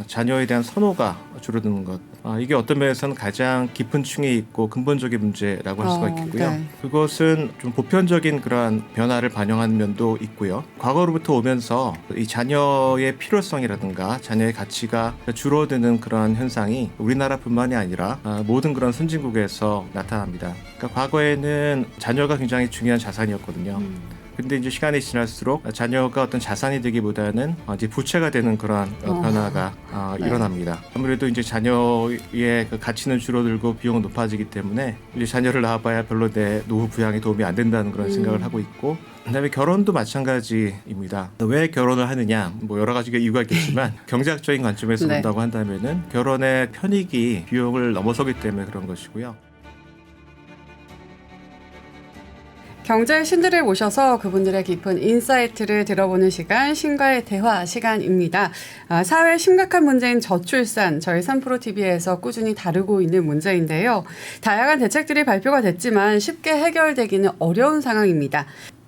자녀에 대한 선호가 줄어드는 것. 이게 어떤 면에서는 가장 깊은 층에 있고 근본적인 문제라고 할 수가 있겠고요. 네. 그것은 좀 보편적인 그러한 변화를 반영하는 면도 있고요. 과거로부터 오면서 이 자녀의 필요성이라든가 자녀의 가치가 줄어드는 그런 현상이 우리나라뿐만이 아니라 모든 그런 선진국에서 나타납니다. 그러니까 과거에는 자녀가 굉장히 중요한 자산이었거든요. 근데 이제 시간이 지날수록 자녀가 어떤 자산이 되기보다는 이제 부채가 되는 그런 변화가 일어납니다. 아무래도 이제 자녀의 그 가치는 줄어들고 비용은 높아지기 때문에 이제 자녀를 낳아봐야 별로 내 노후 부양에 도움이 안 된다는 그런 생각을 하고 있고, 그다음에 결혼도 마찬가지입니다. 왜 결혼을 하느냐, 뭐 여러 가지 이유가 있겠지만 경제학적인 관점에서 네. 본다고 한다면은 결혼의 편익이 비용을 넘어서기 때문에 그런 것이고요. 경제의 신들을 모셔서 그분들의 깊은 인사이트를 들어보는 시간, 신과의 대화 시간입니다. 사회의 심각한 문제인 저출산, 저희 3프로TV에서 꾸준히 다루고 있는 문제인데요. 다양한 대책들이 발표가 됐지만 쉽게 해결되기는 어려운 상황입니다.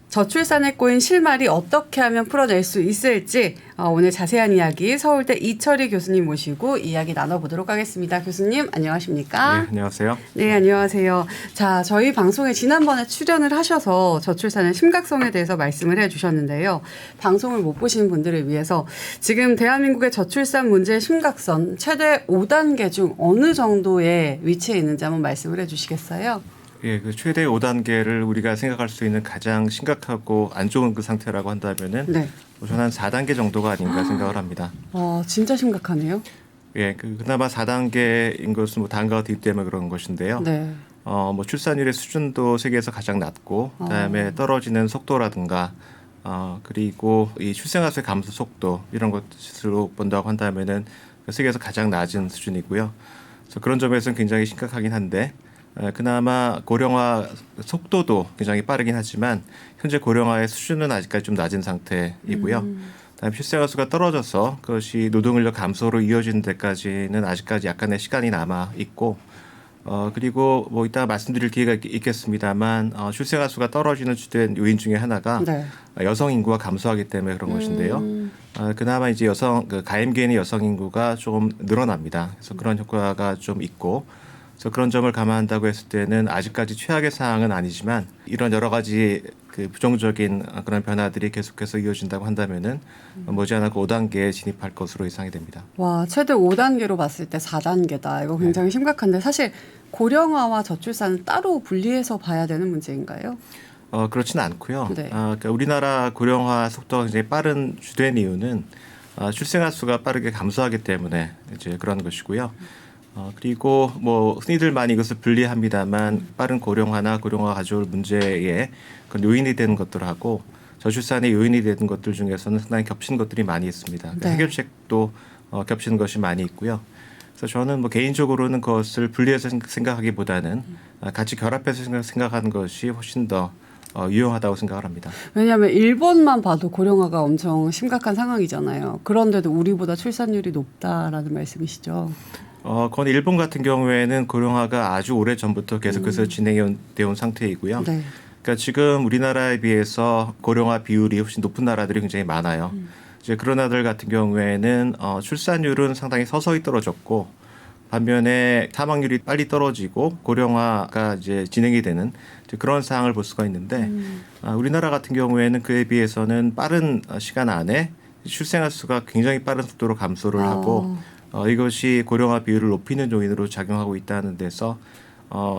저출산에 꼬인 실마리 어떻게 하면 풀어낼 수 있을지 오늘 자세한 이야기 서울대 이철희 교수님 모시고 이야기 나눠보도록 하겠습니다. 교수님 안녕하십니까? 네, 안녕하세요. 네, 안녕하세요. 자, 저희 방송에 지난번에 출연을 하셔서 저출산의 심각성에 대해서 말씀을 해주셨는데요. 방송을 못 보신 분들을 위해서 지금 대한민국의 저출산 문제의 심각성 최대 5단계 중 어느 정도의 위치에 있는지 한번 말씀을 해주시겠어요? 예, 그 최대 5단계를 우리가 생각할 수 있는 가장 심각하고 안 좋은 그 상태라고 한다면은 네. 저는 한 4단계 정도가 아닌가 생각을 합니다. 진짜 심각하네요. 예, 그나마 4단계인 것은 뭐 단가가 되기 때문에 그런 것인데요. 네. 뭐 출산율의 수준도 세계에서 가장 낮고, 그다음에 떨어지는 속도라든가, 그리고 이 출생아 수의 감소 속도 이런 것으로 본다고 한다면은 세계에서 가장 낮은 수준이고요. 그래서 그런 점에서는 굉장히 심각하긴 한데. 그나마 고령화 속도도 굉장히 빠르긴 하지만 현재 고령화의 수준은 아직까지 좀 낮은 상태이고요. 그다음에 출생아 수가 떨어져서 그것이 노동인력 감소로 이어지는 데까지는 아직까지 약간의 시간이 남아 있고, 그리고 뭐 이따 말씀드릴 기회가 있겠습니다만 출생아 수가 떨어지는 주된 요인 중에 하나가 네. 여성 인구가 감소하기 때문에 그런 것인데요. 그나마 이제 가임기에는 여성 인구가 조금 늘어납니다. 그래서 그런 효과가 좀 있고. 그래서 그런 점을 감안한다고 했을 때는 아직까지 최악의 상황은 아니지만 이런 여러 가지 그 부정적인 그런 변화들이 계속해서 이어진다고 한다면은 머지않아 그 5단계에 진입할 것으로 예상이 됩니다. 와, 최대 5단계로 봤을 때 4단계다. 이거 굉장히 심각한데 사실 고령화와 저출산은 따로 분리해서 봐야 되는 문제인가요? 그렇지는 않고요. 네. 그러니까 우리나라 고령화 속도가 굉장히 빠른 주된 이유는 출생아 수가 빠르게 감소하기 때문에 이제 그런 것이고요. 그리고 뭐 흔히들 많이 이것을 분리합니다만 빠른 고령화나 고령화가 가져올 문제에 그 요인이 되는 것들하고 저출산의 요인이 되는 것들 중에서는 상당히 겹치는 것들이 많이 있습니다. 그러니까 네. 해결책도 겹치는 것이 많이 있고요. 그래서 저는 뭐 개인적으로는 그것을 분리해서 생각하기보다는 같이 결합해서 생각하는 것이 훨씬 더 유용하다고 생각을 합니다. 왜냐하면 일본만 봐도 고령화가 엄청 심각한 상황이잖아요. 그런데도 우리보다 출산율이 높다라는 말씀이시죠? 그건 일본 같은 경우에는 고령화가 아주 오래 전부터 계속해서 진행되어 온 상태이고요. 네. 그러니까 지금 우리나라에 비해서 고령화 비율이 훨씬 높은 나라들이 굉장히 많아요. 이제 그런 나라들 같은 경우에는 출산율은 상당히 서서히 떨어졌고, 반면에 사망률이 빨리 떨어지고 고령화가 이제 진행이 되는 그런 상황을 볼 수가 있는데, 우리나라 같은 경우에는 그에 비해서는 빠른 시간 안에 출생아 수가 굉장히 빠른 속도로 감소를 하고, 이것이 고령화 비율을 높이는 요인으로 작용하고 있다는 데서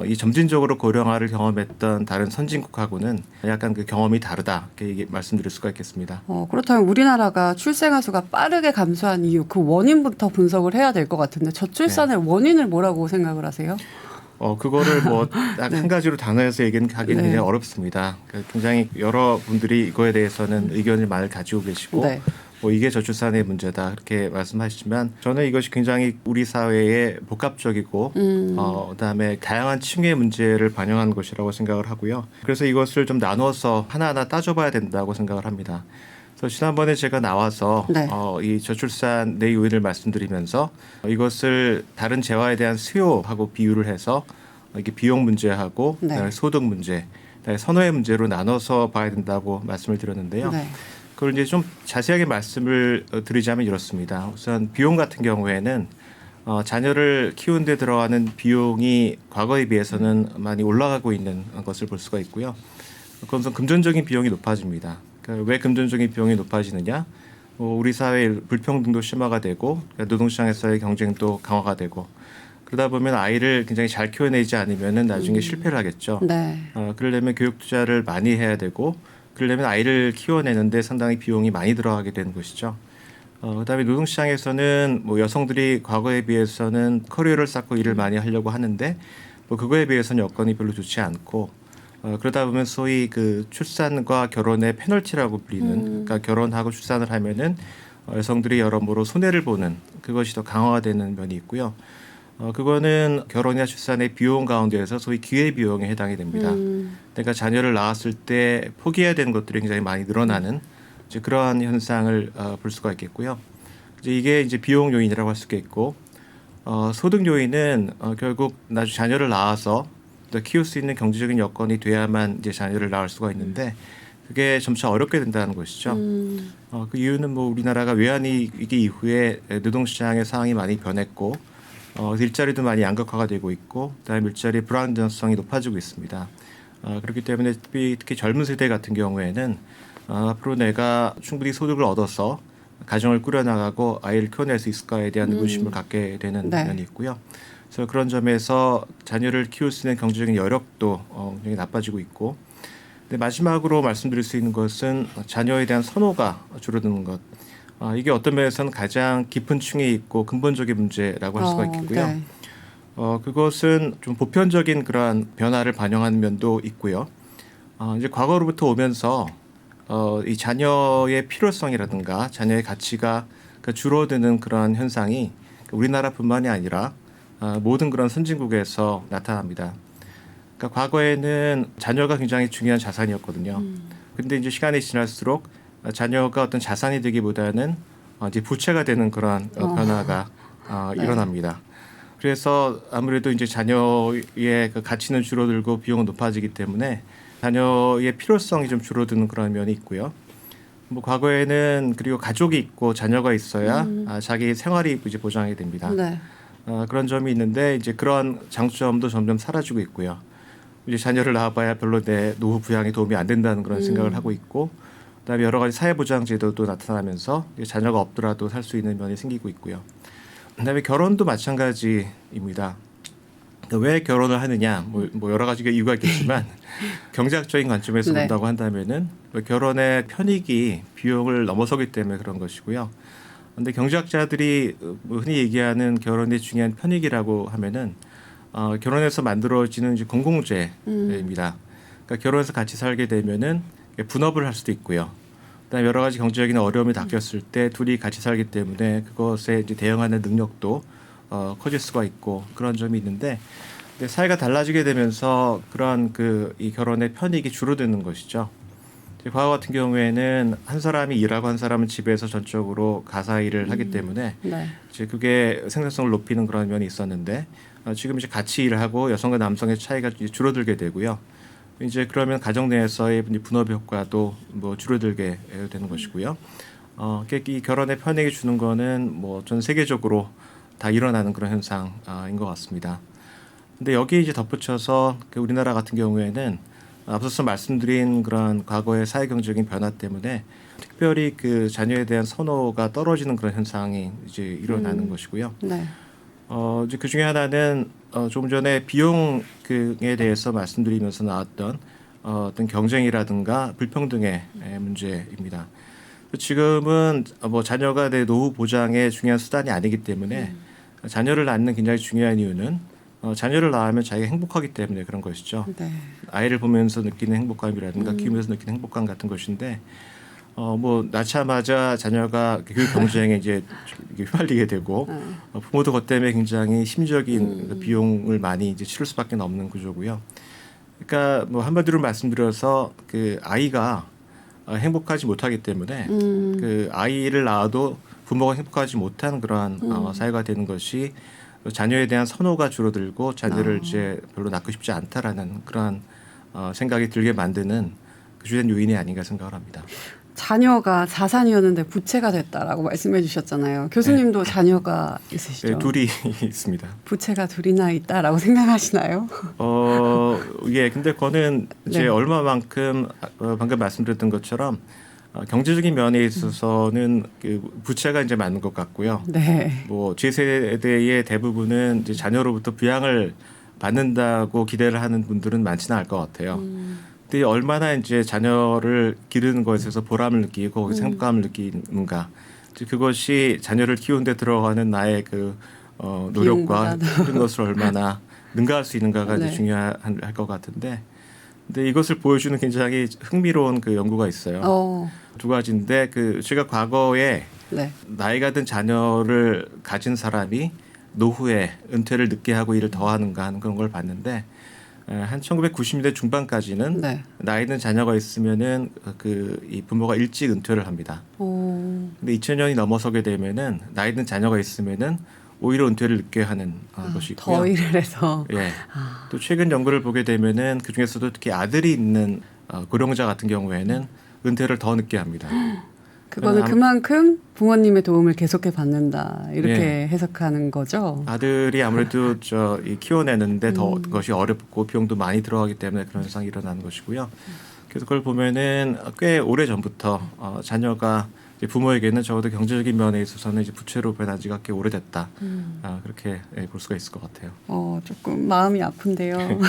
이 점진적으로 고령화를 경험했던 다른 선진국하고는 약간 그 경험이 다르다 이렇게 말씀드릴 수가 있겠습니다. 그렇다면 우리나라가 출생아 수가 빠르게 감소한 이유, 그 원인부터 분석을 해야 될 것 같은데 저출산의 원인을 뭐라고 생각을 하세요? 그거를 뭐 딱 한 가지로 단어해서 얘기하기는 네. 굉장히 어렵습니다. 굉장히 여러 분들이 이거에 대해서는 의견을 많이 가지고 계시고 네. 뭐 이게 저출산의 문제다 그렇게 말씀하시지만 저는 이것이 굉장히 우리 사회에 복합적이고 그다음에 다양한 층의 문제를 반영한 것이라고 생각을 하고요. 그래서 이것을 좀 나눠서 하나하나 따져봐야 된다고 생각을 합니다. 그래서 지난번에 제가 나와서 네. 이 저출산의 요인을 말씀드리면서 이것을 다른 재화에 대한 수요하고 비유를 해서 이게 비용 문제하고 네. 소득 문제, 선호의 문제로 나눠서 봐야 된다고 말씀을 드렸는데요. 네. 그걸 이제 좀 자세하게 말씀을 드리자면 이렇습니다. 우선 비용 같은 경우에는 자녀를 키우는데 들어가는 비용이 과거에 비해서는 많이 올라가고 있는 것을 볼 수가 있고요. 그건 우선 금전적인 비용이 높아집니다. 그러니까 왜 금전적인 비용이 높아지느냐? 우리 사회의 불평등도 심화가 되고 노동시장에서의 경쟁도 강화가 되고 그러다 보면 아이를 굉장히 잘 키워내지 않으면 나중에 실패를 하겠죠. 네. 그러려면 교육 투자를 많이 해야 되고 그러려면 아이를 키워내는데 상당히 비용이 많이 들어가게 되는 것이죠. 그다음에 노동시장에서는 뭐 여성들이 과거에 비해서는 커리어를 쌓고 일을 많이 하려고 하는데 뭐 그거에 비해서는 여건이 별로 좋지 않고 그러다 보면 소위 그 출산과 결혼의 페널티라고 불리는 그러니까 결혼하고 출산을 하면은 여성들이 여러모로 손해를 보는 그것이 더 강화되는 면이 있고요. 그거는 결혼이나 출산의 비용 가운데에서 소위 기회 비용에 해당이 됩니다. 그러니까 자녀를 낳았을 때 포기해야 되는 것들이 굉장히 많이 늘어나는 이제 그러한 현상을 볼 수가 있겠고요. 이제 이게 이제 비용 요인이라고 할 수 있겠고 소득 요인은 결국 나중에 자녀를 낳아서 키울 수 있는 경제적인 여건이 돼야만 이제 자녀를 낳을 수가 있는데 그게 점차 어렵게 된다는 것이죠. 그 이유는 뭐 우리나라가 외환위기 이후에 노동시장의 상황이 많이 변했고 일자리도 많이 양극화가 되고 있고 그다음에 일자리 불안정성이 높아지고 있습니다. 그렇기 때문에 특히 젊은 세대 같은 경우에는 앞으로 내가 충분히 소득을 얻어서 가정을 꾸려나가고 아이를 키워낼 수 있을까에 대한 의구심을 갖게 되는 네. 면이 있고요. 그래서 그런 점에서 자녀를 키울 수 있는 경제적인 여력도 굉장히 나빠지고 있고 근데 마지막으로 말씀드릴 수 있는 것은 자녀에 대한 선호가 줄어드는 것. 이게 어떤 면에서는 가장 깊은 층에 있고 근본적인 문제라고 할 수가 있겠고요. 네. 그것은 좀 보편적인 그러한 변화를 반영하는 면도 있고요. 이제 과거로부터 오면서 이 자녀의 필요성이라든가 자녀의 가치가 줄어드는 그러한 현상이 우리나라뿐만이 아니라 모든 그런 선진국에서 나타납니다. 그러니까 과거에는 자녀가 굉장히 중요한 자산이었거든요. 근데 이제 시간이 지날수록 자녀가 어떤 자산이 되기보다는 이제 부채가 되는 그런 변화가 네. 일어납니다. 그래서 아무래도 이제 자녀의 그 가치는 줄어들고 비용은 높아지기 때문에 자녀의 필요성이 좀 줄어드는 그런 면이 있고요. 뭐 과거에는 그리고 가족이 있고 자녀가 있어야 자기 생활이 이제 보장이 됩니다. 네. 그런 점이 있는데 이제 그런 장점도 점점 사라지고 있고요. 이제 자녀를 낳아봐야 별로 내 노후 부양에 도움이 안 된다는 그런 생각을 하고 있고, 그다음에 여러 가지 사회보장제도도 나타나면서 이제 자녀가 없더라도 살 수 있는 면이 생기고 있고요. 그다음에 결혼도 마찬가지입니다. 왜 결혼을 하느냐, 뭐 여러 가지 이유가 있겠지만 경제학적인 관점에서 네. 본다고 한다면은 결혼의 편익이 비용을 넘어서기 때문에 그런 것이고요. 근데 경제학자들이 흔히 얘기하는 결혼의 중요한 편익이라고 하면은 결혼해서 만들어지는 이제 공공재입니다. 그러니까 결혼해서 같이 살게 되면은 분업을 할 수도 있고요. 그다음에 여러 가지 경제적인 어려움이 닥쳤을 때 둘이 같이 살기 때문에 그것에 이제 대응하는 능력도 커질 수가 있고 그런 점이 있는데, 근데 사회가 달라지게 되면서 그런 이 결혼의 편익이 줄어드는 것이죠. 과거 같은 경우에는 한 사람이 일하고 한 사람은 집에서 전적으로 가사 일을 하기 때문에 네. 이제 그게 생산성을 높이는 그런 면이 있었는데 지금 이제 같이 일을 하고 여성과 남성의 차이가 이제 줄어들게 되고요. 이제 그러면 가정 내에서의 분업 효과도 뭐 줄어들게 되는 것이고요. 이 결혼의 편익이 주는 거는 뭐 전 세계적으로 다 일어나는 그런 현상인 것 같습니다. 근데 여기 이제 덧붙여서 우리나라 같은 경우에는 앞서서 말씀드린 그런 과거의 사회경제적인 변화 때문에 특별히 그 자녀에 대한 선호가 떨어지는 그런 현상이 이제 일어나는 것이고요. 네. 이제 그 중에 하나는 조금 전에 비용에 대해서 말씀드리면서 나왔던 어떤 경쟁이라든가 불평등의 문제입니다. 지금은 뭐 자녀가 내 노후 보장의 중요한 수단이 아니기 때문에 자녀를 낳는 굉장히 중요한 이유는 자녀를 낳으면 자기가 행복하기 때문에 그런 것이죠. 네. 아이를 보면서 느끼는 행복감이라든가 키우면서 느끼는 행복감 같은 것인데 뭐 낳자마자 자녀가 교육 경쟁에 이제 휘말리게 되고 부모도 그것 때문에 굉장히 심적인 그 비용을 많이 이제 치를 수밖에 없는 구조고요. 그러니까 뭐 한마디로 말씀드려서 그 아이가 행복하지 못하기 때문에 그 아이를 낳아도 부모가 행복하지 못한 그러한 사회가 되는 것이 자녀에 대한 선호가 줄어들고 자녀를 이제 별로 낳고 싶지 않다라는 그러한 생각이 들게 만드는 그 주된 요인이 아닌가 생각을 합니다. 자녀가 자산이었는데 부채가 됐다라고 말씀해 주셨잖아요. 교수님도 자녀가 있으시죠? 네, 둘이 있습니다. 부채가 둘이나 있다라고 생각하시나요? 예, 근데 그거는 이제 네. 얼마만큼 방금 말씀드렸던 것처럼 경제적인 면에 있어서는 그 부채가 이제 많은 것 같고요. 네. 뭐 제 세대의 대부분은 이제 자녀로부터 부양을 받는다고 기대를 하는 분들은 많지는 않을 것 같아요. 근데 얼마나 이제 자녀를 기르는 것에 있어서 보람을 느끼고 거기서 행복감을 느끼는가, 이제 그것이 자녀를 키우는데 들어가는 나의 그 노력과 비용보다도. 힘든 것을 얼마나 능가할 수 있는가가 네. 이제 중요할 것 같은데, 근데 이것을 보여주는 굉장히 흥미로운 그 연구가 있어요. 두 가지인데, 그 제가 과거에 네. 나이가 든 자녀를 가진 사람이 노후에 은퇴를 늦게 하고 일을 더 하는가 하는 그런 걸 봤는데, 한 1990년대 중반까지는 네. 나이 든 자녀가 있으면은 이 부모가 일찍 은퇴를 합니다. 근데 2000년이 넘어서게 되면은 나이 든 자녀가 있으면은 오히려 은퇴를 늦게 하는 것이 있고요. 더 일을 해서. 예. 또 최근 연구를 보게 되면은 그 중에서도 특히 아들이 있는 고령자 같은 경우에는 은퇴를 더 늦게 합니다. 그거는 그만큼 부모님의 도움을 계속해 받는다 이렇게 네. 해석하는 거죠. 아들이 아무래도 이 키워내는데 더 그것이 어렵고 비용도 많이 들어가기 때문에 그런 현상이 일어나는 것이고요. 그래서 그걸 보면은 꽤 오래 전부터 자녀가 이제 부모에게는 적어도 경제적인 면에 있어서는 이제 부채로 변한 지가 꽤 오래됐다. 그렇게 볼 수가 있을 것 같아요. 조금 마음이 아픈데요.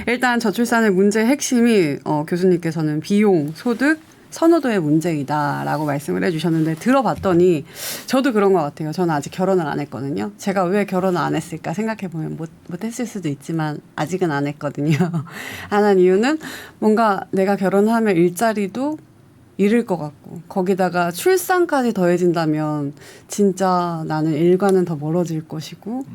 일단 저출산의 문제의 핵심이 교수님께서는 비용, 소득, 선호도의 문제이다라고 말씀을 해주셨는데 들어봤더니 저도 그런 것 같아요. 저는 아직 결혼을 안 했거든요. 제가 왜 결혼을 안 했을까 생각해보면 못했을 수도 있지만 아직은 안 했거든요. 안 한 이유는 뭔가 내가 결혼하면 일자리도 잃을 것 같고 거기다가 출산까지 더해진다면 진짜 나는 일과는 더 멀어질 것이고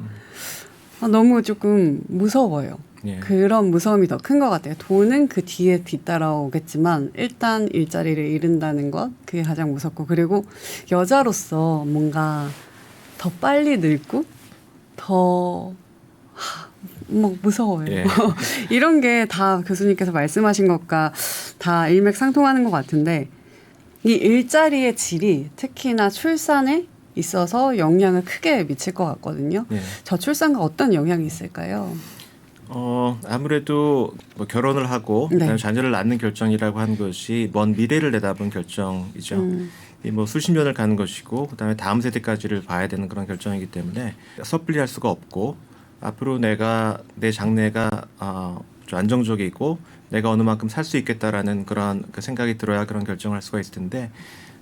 너무 조금 무서워요. 예. 그런 무서움이 더 큰 것 같아요. 돈은 그 뒤에 뒤따라오겠지만 일단 일자리를 잃는다는 것 그게 가장 무섭고 그리고 여자로서 뭔가 더 빨리 늙고 더 무서워요. 예. 이런 게 다 교수님께서 말씀하신 것과 다 일맥상통하는 것 같은데 이 일자리의 질이 특히나 출산에 있어서 영향을 크게 미칠 것 같거든요. 예. 저출산과 어떤 영향이 있을까요? 아무래도 뭐 결혼을 하고 네. 그다음에 자녀를 낳는 결정이라고 하는 것이 먼 미래를 내다본 결정이죠. 이 뭐 수십 년을 가는 것이고 그다음에 다음 세대까지를 봐야 되는 그런 결정이기 때문에 섣불리 할 수가 없고 앞으로 내 장래가 좀 안정적이고 내가 어느 만큼 살 수 있겠다라는 그런 그 생각이 들어야 그런 결정을 할 수가 있을 텐데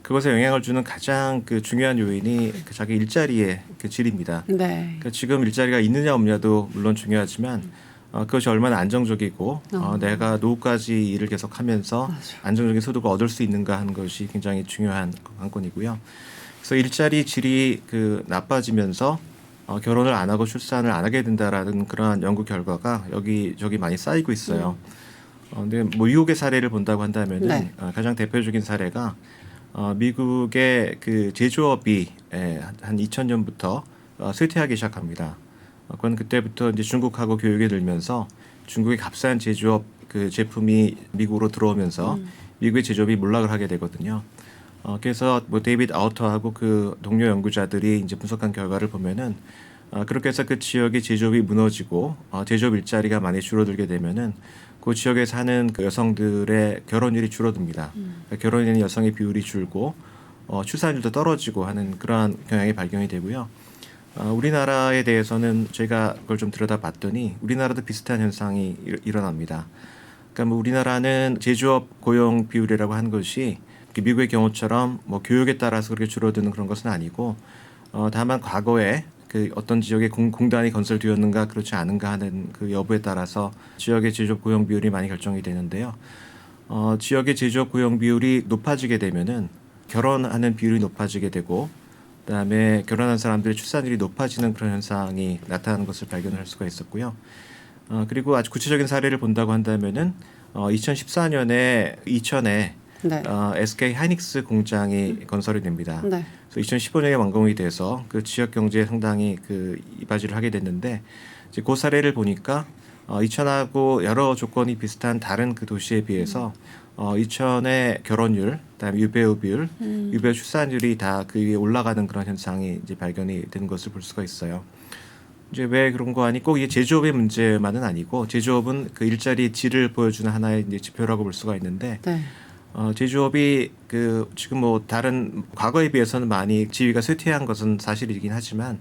그것에 영향을 주는 가장 그 중요한 요인이 그 자기 일자리의 그 질입니다. 네. 그러니까 지금 일자리가 있느냐 없느냐도 물론 중요하지만 그것이 얼마나 안정적이고 내가 노후까지 일을 계속하면서 맞아요. 안정적인 소득을 얻을 수 있는가 하는 것이 굉장히 중요한 관건이고요. 그래서 일자리 질이 그 나빠지면서 결혼을 안 하고 출산을 안 하게 된다라는 그러한 연구 결과가 여기저기 많이 쌓이고 있어요. 근데 뭐 미국의 사례를 본다고 한다면은 네. 가장 대표적인 사례가 미국의 그 제조업이 한 2000년부터 쇠퇴하기 시작합니다. 그건 그때부터 이제 중국하고 교육이 늘면서 중국의 값싼 제조업 그 제품이 미국으로 들어오면서 미국의 제조업이 몰락을 하게 되거든요. 그래서 뭐 데이비드 아우터하고 그 동료 연구자들이 이제 분석한 결과를 보면은 그렇게 해서 그 지역의 제조업이 무너지고 제조업 일자리가 많이 줄어들게 되면은 그 지역에 사는 그 여성들의 결혼율이 줄어듭니다. 그러니까 결혼하는 여성의 비율이 줄고 출산율도 떨어지고 하는 그러한 경향이 발견이 되고요. 우리나라에 대해서는 제가 그걸 좀 들여다봤더니 우리나라도 비슷한 현상이 일어납니다. 그러니까 뭐 우리나라는 제조업 고용 비율이라고 하는 것이 미국의 경우처럼 뭐 교육에 따라서 그렇게 줄어드는 그런 것은 아니고 다만 과거에 그 어떤 지역에 공단이 건설되었는가 그렇지 않은가 하는 그 여부에 따라서 지역의 제조업 고용 비율이 많이 결정이 되는데요. 지역의 제조업 고용 비율이 높아지게 되면은 결혼하는 비율이 높아지게 되고 그다음에 결혼한 사람들의 출산율이 높아지는 그런 현상이 나타나는 것을 발견할 수가 있었고요. 그리고 아주 구체적인 사례를 본다고 한다면은 2014년에 이천에 네. SK 하이닉스 공장이 건설이 됩니다. 네. 그래서 2015년에 완공이 돼서 그 지역 경제에 상당히 그 이바지를 하게 됐는데 이제 그 사례를 보니까 이천하고 여러 조건이 비슷한 다른 그 도시에 비해서 이천의 결혼율, 그다음에 유배우 비율, 유배 출산율이 다 그 위에 올라가는 그런 현상이 이제 발견이 되는 것을 볼 수가 있어요. 이제 왜 그런 거 아니 꼭 이게 제조업의 문제만은 아니고 제조업은 그 일자리의 질을 보여주는 하나의 이제 지표라고 볼 수가 있는데 네. 제조업이 그 지금 뭐 다른 과거에 비해서는 많이 지위가 쇠퇴한 것은 사실이긴 하지만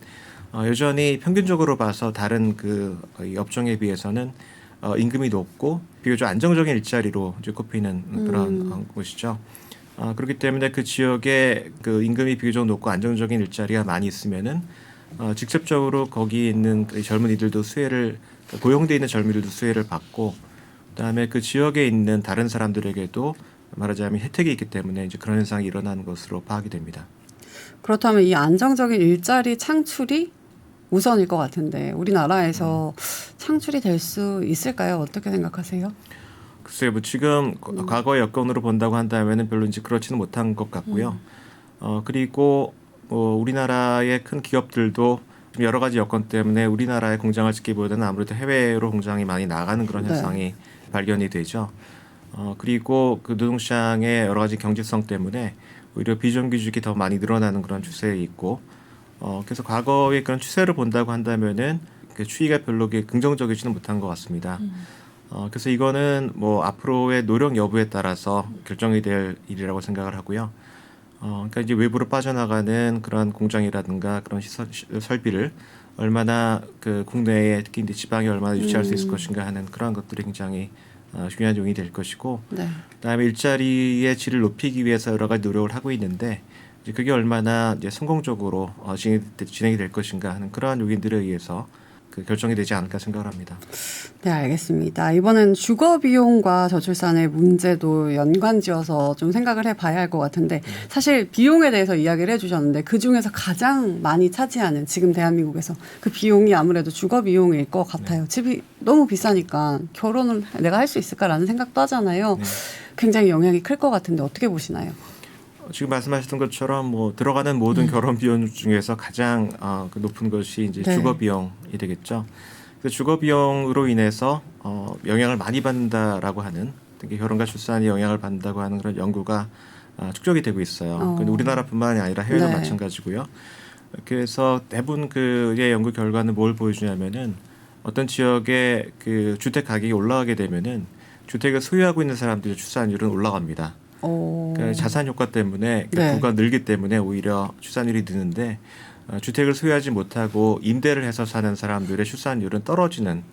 여전히 평균적으로 봐서 다른 그 이 업종에 비해서는 임금이 높고 비교적 안정적인 일자리로 이제 꼽히는 그런 곳이죠. 그렇기 때문에 그 지역에 그 임금이 비교적 높고 안정적인 일자리가 많이 있으면은 직접적으로 거기 있는 그 젊은이들도 수혜를 고용돼 있는 젊은이들도 수혜를 받고 그다음에 그 지역에 있는 다른 사람들에게도 말하자면 혜택이 있기 때문에 이제 그런 현상이 일어나는 것으로 파악이 됩니다. 그렇다면 이 안정적인 일자리 창출이 우선일 것 같은데 우리나라에서 창출이 될 수 있을까요? 어떻게 생각하세요? 글쎄요, 뭐 지금 과거의 여건으로 본다고 한다면은 별로 이제 그렇지는 못한 것 같고요. 그리고 뭐 우리나라의 큰 기업들도 좀 여러 가지 여건 때문에 우리나라에 공장을 짓기보다는 아무래도 해외로 공장이 많이 나가는 그런 네. 현상이 발견이 되죠. 그리고 그 노동시장의 여러 가지 경제성 때문에 오히려 비정규직이 더 많이 늘어나는 그런 추세에 있고, 그래서 과거의 그런 추세를 본다고 한다면은 그 추이가 별로 긍정적이지는 못한 것 같습니다. 그래서 이거는 뭐 앞으로의 노력 여부에 따라서 결정이 될 일이라고 생각을 하고요. 그러니까 이제 외부로 빠져나가는 그런 공장이라든가 그런 시설 설비를 얼마나 그 국내에 특히 이제 지방에 얼마나 유치할 수 있을 것인가 하는 그런 것들이 굉장히 중요한 요인이 될 것이고, 네. 그다음에 일자리의 질을 높이기 위해서 여러 가지 노력을 하고 있는데 이제 그게 얼마나 이제 성공적으로 진행이 될 것인가 하는 그러한 요인들에 의해서 그 결정이 되지 않을까 생각을 합니다. 네, 알겠습니다. 이번엔 주거 비용과 저출산의 문제도 연관지어서 좀 생각을 해봐야 할 것 같은데 사실 비용에 대해서 이야기를 해주셨는데 그 중에서 가장 많이 차지하는 지금 대한민국에서 그 비용이 아무래도 주거 비용일 것 같아요. 집이 너무 비싸니까 결혼을 내가 할 수 있을까라는 생각도 하잖아요. 굉장히 영향이 클 것 같은데 어떻게 보시나요? 지금 말씀하셨던 것처럼 뭐 들어가는 모든 결혼 비용 중에서 가장 그 높은 것이 이제 네. 주거 비용이 되겠죠. 그 주거 비용으로 인해서 영향을 많이 받는다라고 하는, 특히 결혼과 출산이 영향을 받는다고 하는 그런 연구가 축적이 되고 있어요. 근데 우리나라뿐만이 아니라 해외도 네. 마찬가지고요. 그래서 대부분 그의 연구 결과는 뭘 보여주냐면은 어떤 지역의 그 주택 가격이 올라가게 되면은 주택을 소유하고 있는 사람들의 출산율은 올라갑니다. 그러니까 자산 효과 때문에 그 네. 부가 늘기 때문에 오히려 출산율이 느는데 주택을 소유하지 못하고 임대를 해서 사는 사람들의 출산율은 떨어지는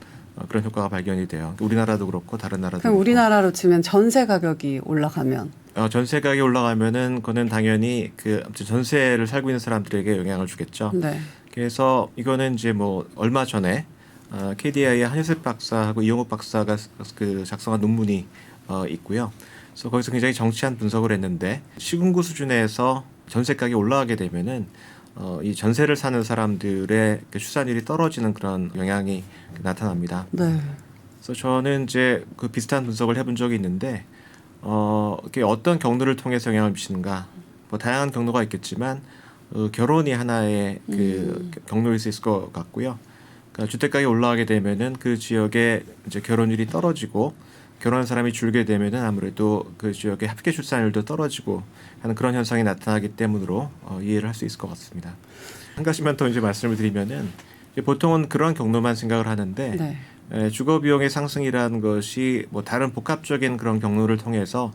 그런 효과가 발견이 돼요. 우리나라도 그렇고 다른 나라도 그럼 그렇고. 우리나라로 치면 전세 가격이 올라가면 전세 가격이 올라가면은 그거는 당연히 그 아무튼 전세를 살고 있는 사람들에게 영향을 주겠죠. 네. 그래서 이거는 이제 뭐 얼마 전에 KDI의 한효셉 박사하고 이용욱 박사가 그 작성한 논문이 있고요. 그래서 거기서 굉장히 정치한 분석을 했는데 시군구 수준에서 전세 가격이 올라가게 되면은 이 전세를 사는 사람들의 그 출산율이 떨어지는 그런 영향이 나타납니다. 네. 그래서 저는 이제 그 비슷한 분석을 해본 적이 있는데 이게 어떤 경로를 통해서 영향을 미치는가, 뭐 다양한 경로가 있겠지만 결혼이 하나의 그 경로일 수 있을 것 같고요. 그러니까 주택 가격이 올라가게 되면은 그 지역의 이제 결혼율이 떨어지고 결혼한 사람이 줄게 되면은 아무래도 그 지역의 합계 출산율도 떨어지고 하는 그런 현상이 나타나기 때문으로 이해를 할 수 있을 것 같습니다. 한 가지만 더 이제 말씀을 드리면은 이제 보통은 그런 경로만 생각을 하는데 네. 주거 비용의 상승이라는 것이 뭐 다른 복합적인 그런 경로를 통해서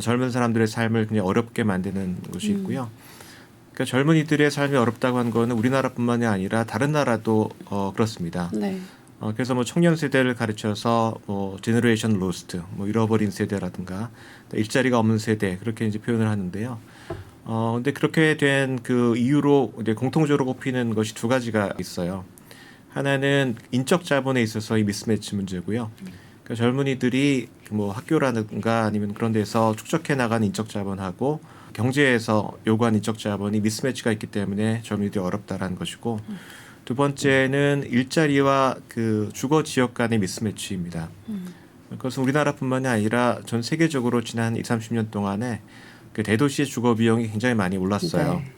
젊은 사람들의 삶을 굉장히 어렵게 만드는 것이 있고요. 그러니까 젊은이들의 삶이 어렵다고 하는 거는 우리나라뿐만이 아니라 다른 나라도 그렇습니다. 네. 그래서 뭐 청년 세대를 가르쳐서 뭐 제너레이션 로스트, 뭐 잃어버린 세대라든가 일자리가 없는 세대 그렇게 이제 표현을 하는데요. 근데 그렇게 된 그 이유로 이제 공통적으로 꼽히는 것이 두 가지가 있어요. 하나는 인적 자본에 있어서의 미스매치 문제고요. 그러니까 젊은이들이 뭐 학교라든가 아니면 그런 데서 축적해 나간 인적 자본하고 경제에서 요구한 인적 자본이 미스매치가 있기 때문에 젊은이들이 어렵다라는 것이고, 두 번째는 일자리와 그 주거 지역 간의 미스매치입니다. 그것은 우리나라뿐만이 아니라 전 세계적으로 지난 20-30년 동안에 그 대도시의 주거 비용이 굉장히 많이 올랐어요. 네.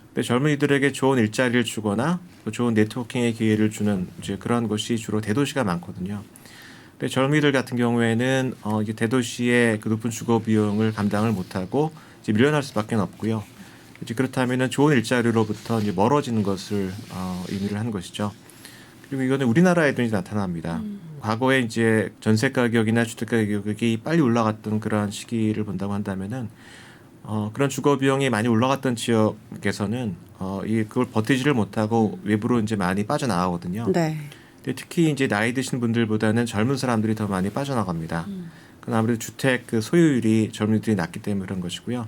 근데 젊은이들에게 좋은 일자리를 주거나 좋은 네트워킹의 기회를 주는 이제 그런 것이 주로 대도시가 많거든요. 근데 젊은이들 같은 경우에는 이게 대도시의 그 높은 주거 비용을 감당을 못하고 이제 밀려날 수밖에 없고요. 이제 그렇다면은 좋은 일자리로부터 이제 멀어지는 것을 의미를 한 것이죠. 그리고 이거는 우리나라에도 이제 나타납니다. 과거에 이제 전세 가격이나 주택 가격이 빨리 올라갔던 그러한 시기를 본다고 한다면은 그런 주거 비용이 많이 올라갔던 지역에서는 그걸 버티지를 못하고 외부로 이제 많이 빠져나가거든요. 네. 근데 특히 이제 나이 드신 분들보다는 젊은 사람들이 더 많이 빠져나갑니다. 그건 아무래도 주택 그 소유율이 젊은이들이 낮기 때문에 그런 것이고요.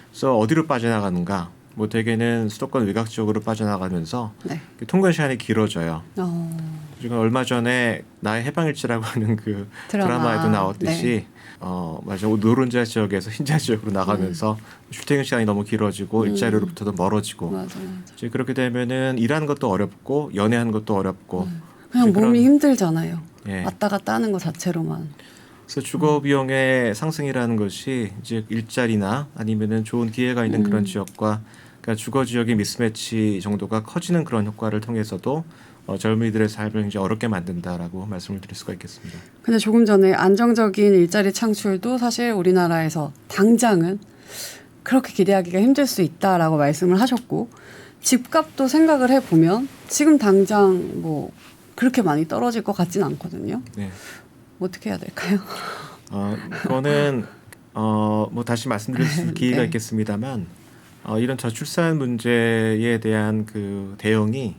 그래서 어디로 빠져나가는가? 뭐 대개는 수도권 외곽 지역으로 빠져나가면서 네. 통근 시간이 길어져요. 어, 지금 얼마 전에 나의 해방일지라고 하는 그 드라마. 드라마에도 나왔듯이 네. 맞아 노른자 지역에서 흰자 지역으로 나가면서 출퇴근 시간이 너무 길어지고 일자리로부터도 멀어지고 맞아. 이제 그렇게 되면은 일하는 것도 어렵고 연애하는 것도 어렵고 그냥 이제 몸이 힘들잖아요. 예. 왔다 갔다 하는 것 자체로만. 그래서 주거 비용의 상승이라는 것이 이제 일자리나 아니면은 좋은 기회가 있는 그런 지역과 그러니까 주거 지역의 미스매치 정도가 커지는 그런 효과를 통해서도 젊은이들의 삶을 이제 어렵게 만든다라고 말씀을 드릴 수가 있겠습니다. 근데 조금 전에 안정적인 일자리 창출도 사실 우리나라에서 당장은 그렇게 기대하기가 힘들 수 있다라고 말씀을 하셨고 집값도 생각을 해보면 지금 당장 뭐 그렇게 많이 떨어질 것 같지는 않거든요. 네. 어떻게 해야 될까요? 그거는 뭐 다시 말씀드릴 수 기회가 네. 있겠습니다만 이런 저출산 문제에 대한 그 대응이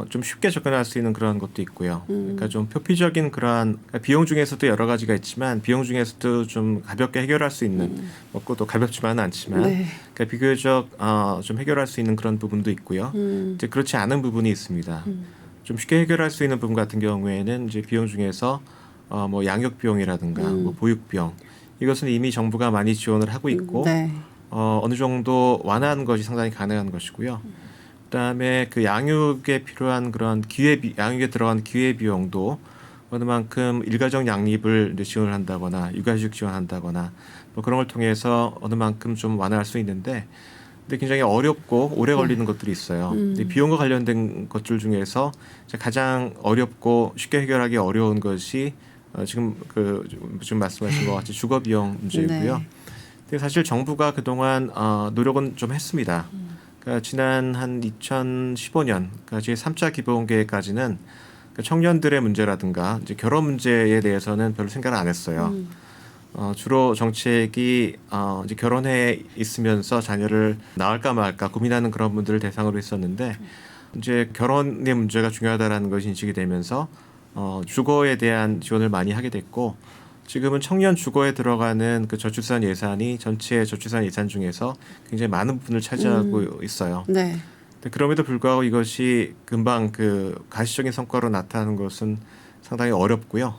좀 쉽게 접근할 수 있는 그런 것도 있고요. 그러니까 좀 표피적인 그러한 그러니까 비용 중에서도 여러 가지가 있지만 비용 중에서도 좀 가볍게 해결할 수 있는 뭐또 가볍지만은 않지만 네. 그러니까 비교적 좀 해결할 수 있는 그런 부분도 있고요. 이제 그렇지 않은 부분이 있습니다. 좀 쉽게 해결할 수 있는 부분 같은 경우에는 이제 비용 중에서 뭐 양육 비용이라든가 뭐 보육 비용 이것은 이미 정부가 많이 지원을 하고 있고 네. 어느 정도 완화하는 것이 상당히 가능한 것이고요. 그다음에 그 양육에 필요한 그런 양육에 들어간 기회 비용도 어느 만큼 일가정 양립을 이제 지원을 한다거나 육아휴직 지원한다거나 뭐 그런 걸 통해서 어느 만큼 좀 완화할 수 있는데 근데 굉장히 어렵고 오래 걸리는 것들이 있어요. 근데 비용과 관련된 것들 중에서 가장 어렵고 쉽게 해결하기 어려운 것이 지금 지금 말씀하신 것 같이 주거 비용 문제이고요. 네. 근데 사실 정부가 그동안 노력은 좀 했습니다. 그러니까 지난 한 2015년까지 3차 기본 계획까지는 청년들의 문제라든가 이제 결혼 문제에 대해서는 별로 생각을 안 했어요. 주로 정책이 이제 결혼해 있으면서 자녀를 낳을까 말까 고민하는 그런 분들을 대상으로 했었는데 이제 결혼의 문제가 중요하다라는 것이 인식이 되면서 주거에 대한 지원을 많이 하게 됐고 지금은 청년 주거에 들어가는 그 저출산 예산이 전체 저출산 예산 중에서 굉장히 많은 부분을 차지하고 있어요. 네. 근데 그럼에도 불구하고 이것이 금방 그 가시적인 성과로 나타나는 것은 상당히 어렵고요.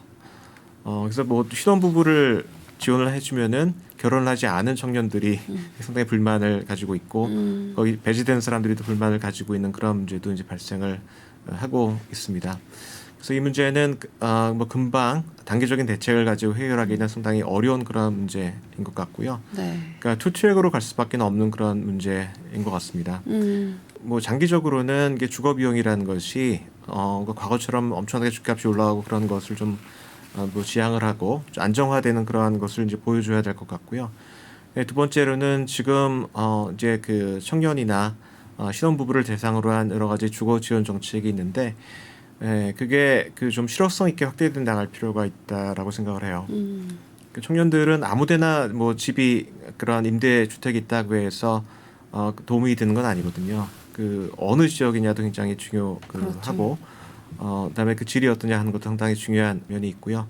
그래서 뭐 신혼부부를 지원을 해주면은 결혼을 하지 않은 청년들이 상당히 불만을 가지고 있고 거기 배제된 사람들이 또 불만을 가지고 있는 그런 문제도 이제 발생을 하고 있습니다. 그래서 이 문제는 뭐 금방 단계적인 대책을 가지고 해결하기는 상당히 어려운 그런 문제인 것 같고요. 네. 그러니까 투트랙으로 갈 수밖에 없는 그런 문제인 것 같습니다. 뭐 장기적으로는 이게 주거 비용이라는 것이 과거처럼 엄청나게 주택값이 올라가고 그런 것을 좀 뭐 지양을 하고 좀 안정화되는 그러한 것을 이제 보여줘야 될 것 같고요. 네, 두 번째로는 지금 이제 그 청년이나 신혼부부를 대상으로 한 여러 가지 주거 지원 정책이 있는데 그게 그 좀 실효성 있게 확대돼 나갈 필요가 있다라고 생각을 해요. 그 청년들은 아무데나 뭐 집이 그런 임대 주택이 있다고 해서 도움이 되는 건 아니거든요. 그 어느 지역이냐도 굉장히 중요하고 그렇죠. 그다음에 그 질이 어떠냐 하는 것도 상당히 중요한 면이 있고요.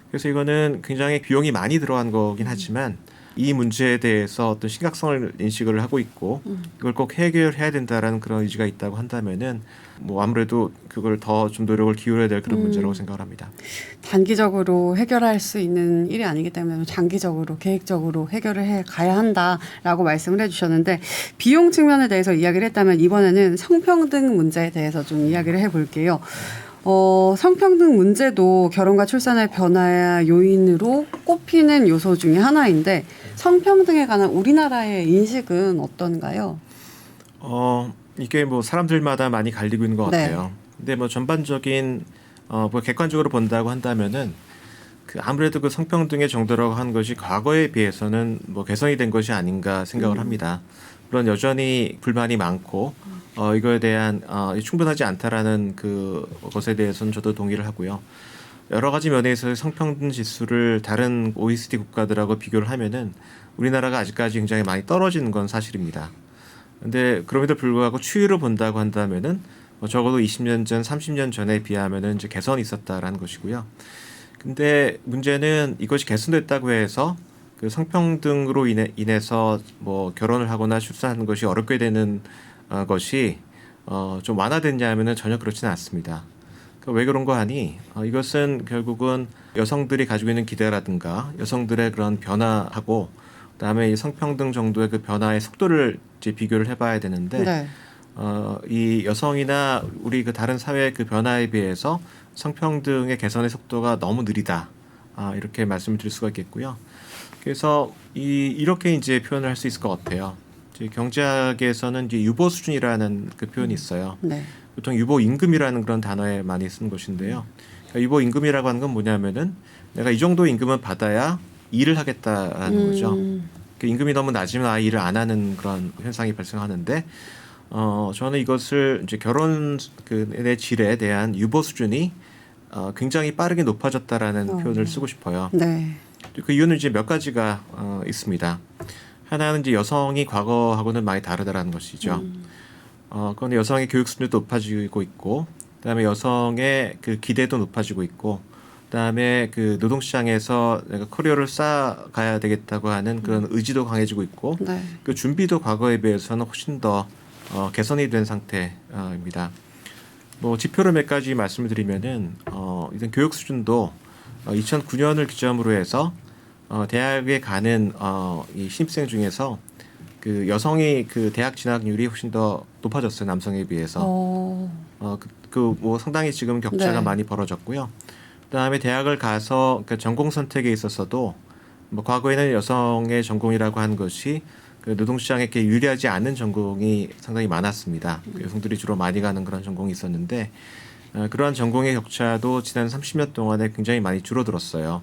그래서 이거는 굉장히 비용이 많이 들어간 거긴 하지만 이 문제에 대해서 어떤 심각성을 인식을 하고 있고 이걸 꼭 해결해야 된다라는 그런 의지가 있다고 한다면은 뭐 아무래도 그걸 더 좀 노력을 기울여야 될 그런 문제라고 생각을 합니다. 단기적으로 해결할 수 있는 일이 아니기 때문에 장기적으로 계획적으로 해결을 해 가야 한다라고 말씀을 해주셨는데 비용 측면에 대해서 이야기를 했다면 이번에는 성평등 문제에 대해서 좀 이야기를 해볼게요. 성평등 문제도 결혼과 출산의 변화 요인으로 꼽히는 요소 중에 하나인데 성평등에 관한 우리나라의 인식은 어떤가요? 이게 뭐 사람들마다 많이 갈리고 있는 것 네. 같아요. 근데 뭐 전반적인 뭐 객관적으로 본다고 한다면은 그 아무래도 그 성평등의 정도라고 하는 것이 과거에 비해서는 뭐 개선이 된 것이 아닌가 생각을 합니다. 물론 여전히 불만이 많고 이거에 대한 충분하지 않다라는 그 것에 대해서는 저도 동의를 하고요. 여러 가지 면에서 성평등 지수를 다른 OECD 국가들하고 비교를 하면은 우리나라가 아직까지 굉장히 많이 떨어지는 건 사실입니다. 근데 그럼에도 불구하고 추이를 본다고 한다면은 뭐 적어도 20년 전, 30년 전에 비하면은 이제 개선이 있었다라는 것이고요. 근데 문제는 이것이 개선됐다고 해서 그 성평등으로 인해서 뭐 결혼을 하거나 출산하는 것이 어렵게 되는 것이 좀 완화됐냐면은 전혀 그렇지는 않습니다. 그러니까 왜 그런 거 하니? 이것은 결국은 여성들이 가지고 있는 기대라든가 여성들의 그런 변화하고 그다음에 이 성평등 정도의 그 변화의 속도를 이제 비교를 해봐야 되는데 네. 이 여성이나 우리 그 다른 사회의 그 변화에 비해서 성평등의 개선의 속도가 너무 느리다. 이렇게 말씀을 드릴 수가 있겠고요. 그래서 이렇게 이제 표현을 할 수 있을 것 같아요. 이제 경제학에서는 이제 유보 수준이라는 그 표현이 있어요. 네. 보통 유보 임금이라는 그런 단어에 많이 쓰는 것인데요. 그러니까 유보 임금이라고 하는 건 뭐냐면은 내가 이 정도 임금은 받아야 일을 하겠다라는 거죠. 그 임금이 너무 낮으면 아예 일을 안 하는 그런 현상이 발생하는데 저는 이것을 이제 결혼 그의 질에 대한 유보 수준이 굉장히 빠르게 높아졌다라는 표현을 쓰고 싶어요. 네. 그 이유는 이제 몇 가지가 있습니다. 하나는 이제 여성이 과거하고는 많이 다르다라는 것이죠. 그런데 여성의 교육 수준도 높아지고 있고, 그다음에 여성의 그 기대도 높아지고 있고, 그다음에 그 노동시장에서 내가 커리어를 쌓아가야 되겠다고 하는 그런 의지도 강해지고 있고, 네. 그 준비도 과거에 비해서는 훨씬 더 개선이 된 상태입니다. 뭐 지표를 몇 가지 말씀을 드리면은 일단 교육 수준도 2009년을 기점으로 해서 대학에 가는 이 신입생 중에서 그 여성이 그 대학 진학률이 훨씬 더 높아졌어요, 남성에 비해서. 뭐 상당히 지금 격차가 네. 많이 벌어졌고요. 그다음에 대학을 가서 그 전공 선택에 있어서도 뭐 과거에는 여성의 전공이라고 하는 것이 그 노동시장에 이렇게 유리하지 않은 전공이 상당히 많았습니다. 여성들이 주로 많이 가는 그런 전공이 있었는데 그러한 전공의 격차도 지난 30년 동안에 굉장히 많이 줄어들었어요.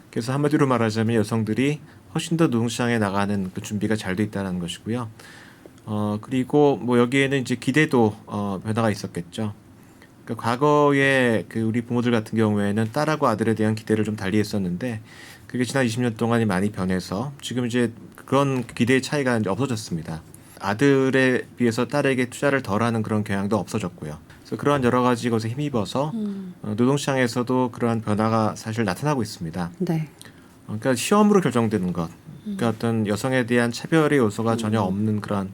그래서 한마디로 말하자면 여성들이 훨씬 더 노동시장에 나가는 그 준비가 잘 돼 있다는 것이고요. 그리고 뭐 여기에는 이제 기대도 변화가 있었겠죠. 그러니까 과거에 그 우리 부모들 같은 경우에는 딸하고 아들에 대한 기대를 좀 달리 했었는데 그게 지난 20년 동안이 많이 변해서 지금 이제 그런 기대의 차이가 이제 없어졌습니다. 아들에 비해서 딸에게 투자를 덜하는 그런 경향도 없어졌고요. 그래서 그러한 여러 가지 것에 힘입어서 노동시장에서도 그러한 변화가 사실 나타나고 있습니다. 네. 그러니까 시험으로 결정되는 것, 그러니까 어떤 여성에 대한 차별의 요소가 전혀 없는 그런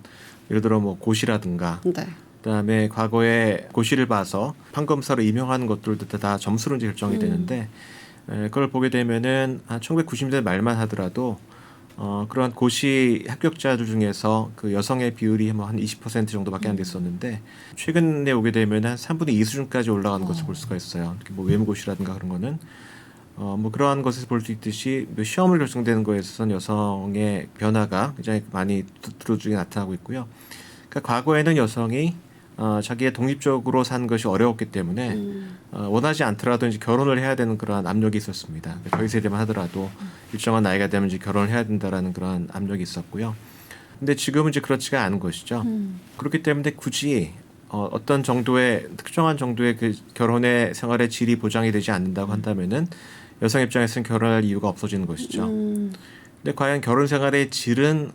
예를 들어 뭐 고시라든가, 네. 그다음에 과거에 고시를 봐서 판검사로 임용하는 것들도 다 점수로 이제 결정이 되는데 그걸 보게 되면은 한 1990년대 말만 하더라도 그런 고시 합격자들 중에서 그 여성의 비율이 뭐 한 20% 정도밖에 안 됐었는데 최근에 오게 되면 한 3분의 2 수준까지 올라가는 것을 볼 수가 있어요. 특히 뭐 외무고시라든가 그런 거는 뭐 그러한 것에서 볼 수 있듯이 시험을 결정되는 거에 있어서는 여성의 변화가 굉장히 많이 두드러지게 나타나고 있고요. 그러니까 과거에는 여성이 자기의 독립적으로 사는 것이 어려웠기 때문에 원하지 않더라도 이제 결혼을 해야 되는 그런 압력이 있었습니다. 저희 세대만 하더라도 일정한 나이가 되면 이제 결혼을 해야 된다라는 그런 압력이 있었고요. 근데 지금은 이제 그렇지가 않은 것이죠. 그렇기 때문에 굳이 어떤 정도의 특정한 정도의 그 결혼의 생활의 질이 보장이 되지 않는다고 한다면은 여성 입장에서는 결혼할 이유가 없어지는 것이죠. 근데 과연 결혼 생활의 질은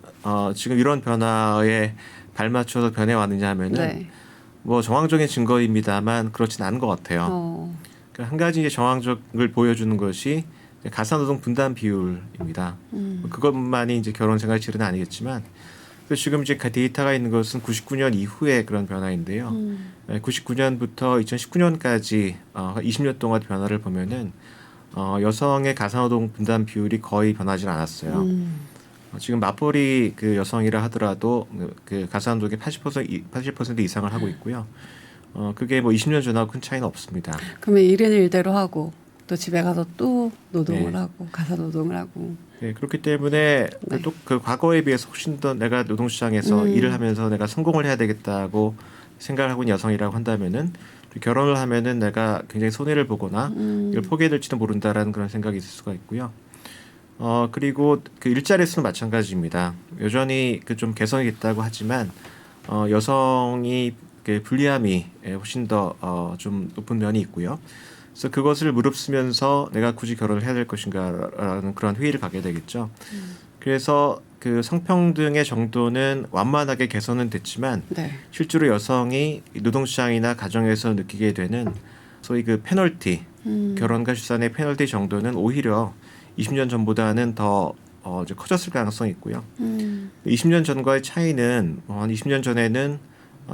지금 이런 변화에 발맞춰서 변해 왔느냐 하면은 네. 뭐 정황적인 증거입니다만 그렇진 않은 것 같아요. 그러니까 한 가지 이제 정황적을 보여주는 것이 가사노동 분담 비율입니다. 그것만이 이제 결혼 생활 질은 아니겠지만 지금 이제 데이터가 있는 것은 99년 이후의 그런 변화인데요. 99년부터 2019년까지 20년 동안 변화를 보면은 여성의 가사노동 분담 비율이 거의 변하지 않았어요. 지금 맞벌이 그 여성이라 하더라도 그 가사노동의 80% 이상을 하고 있고요. 그게 뭐 20년 전하고 큰 차이는 없습니다. 그러면 일은 일대로 하고 또 집에 가서 또 노동을 네. 하고 가사 노동을 하고. 네, 그렇기 때문에 네. 또 그 과거에 비해서 훨씬 더 내가 노동시장에서 일을 하면서 내가 성공을 해야 되겠다고 생각을 하고 있는 여성이라고 한다면은 결혼을 하면은 내가 굉장히 손해를 보거나 이걸 포기해야 될지도 모른다라는 그런 생각이 있을 수가 있고요. 그리고 그 일자리 수는 마찬가지입니다. 여전히 그 좀 개성이 있다고 하지만 여성이 그 불리함이 훨씬 더 좀 높은 면이 있고요. 그래서 그것을 무릅쓰면서 내가 굳이 결혼을 해야 될 것인가라는 그런 회의를 가게 되겠죠. 그래서 그 성평등의 정도는 완만하게 개선은 됐지만 네. 실제로 여성이 노동시장이나 가정에서 느끼게 되는 소위 그 페널티, 결혼과 출산의 페널티 정도는 오히려 20년 전보다는 더 이제 커졌을 가능성이 있고요. 20년 전과의 차이는 한 20년 전에는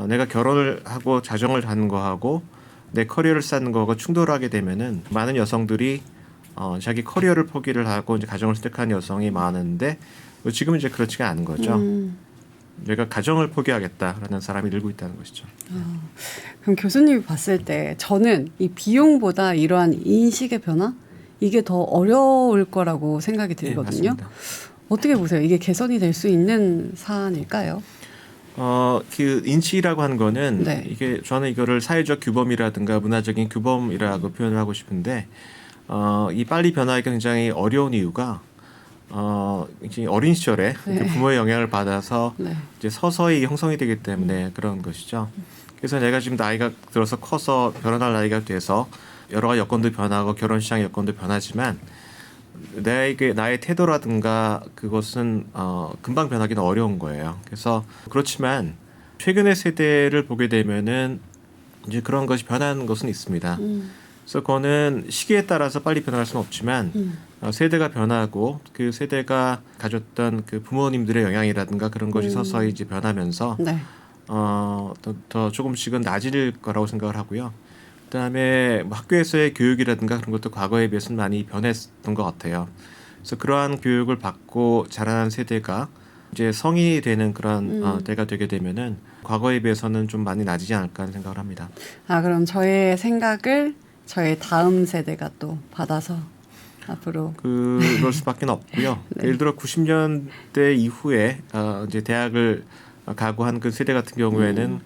내가 결혼을 하고 자정을 하는 거하고 내 커리어를 쌓는 거하고 충돌하게 되면은 많은 여성들이 자기 커리어를 포기를 하고 이제 가정을 선택하는 여성이 많은데 지금은 이제 그렇지가 않은 거죠. 내가 가정을 포기하겠다라는 사람이 늘고 있다는 것이죠. 그럼 교수님이 봤을 때 저는 이 비용보다 이러한 인식의 변화 이게 더 어려울 거라고 생각이 들거든요. 네, 어떻게 보세요? 이게 개선이 될 수 있는 사안일까요? 그 인식이라고 하는 거는 네. 이게 저는 이거를 사회적 규범이라든가 문화적인 규범이라고 표현을 하고 싶은데 이 빨리 변화하기가 굉장히 어려운 이유가 굉장히 어린 시절에 네. 그 부모의 영향을 받아서 네. 이제 서서히 형성이 되기 때문에 그런 것이죠. 그래서 내가 지금 나이가 들어서 커서 결혼할 나이가 돼서 여러 가지 여건도 변하고 결혼 시장 여건도 변하지만 나의 태도라든가 그것은 금방 변하기는 어려운 거예요. 그래서 그렇지만 최근의 세대를 보게 되면은 이제 그런 것이 변하는 것은 있습니다. 그래서 그거는 시기에 따라서 빨리 변할 수는 없지만 세대가 변하고 그 세대가 가졌던 그 부모님들의 영향이라든가 그런 것이 서서히 이제 변하면서 네. 더 조금씩은 낮을 거라고 생각을 하고요. 그다음에 뭐 학교에서의 교육이라든가 그런 것도 과거에 비해서는 많이 변했던 것 같아요. 그래서 그러한 교육을 받고 자라난 세대가 이제 성인이 되는 그런 때가 되게 되면은 과거에 비해서는 좀 많이 낮지 않을까 하는 생각을 합니다. 그럼 저의 생각을 저의 다음 세대가 또 받아서 앞으로 그럴 수밖에 없고요. 네. 예를 들어 90년대 이후에 이제 대학을 가고 한 그 세대 같은 경우에는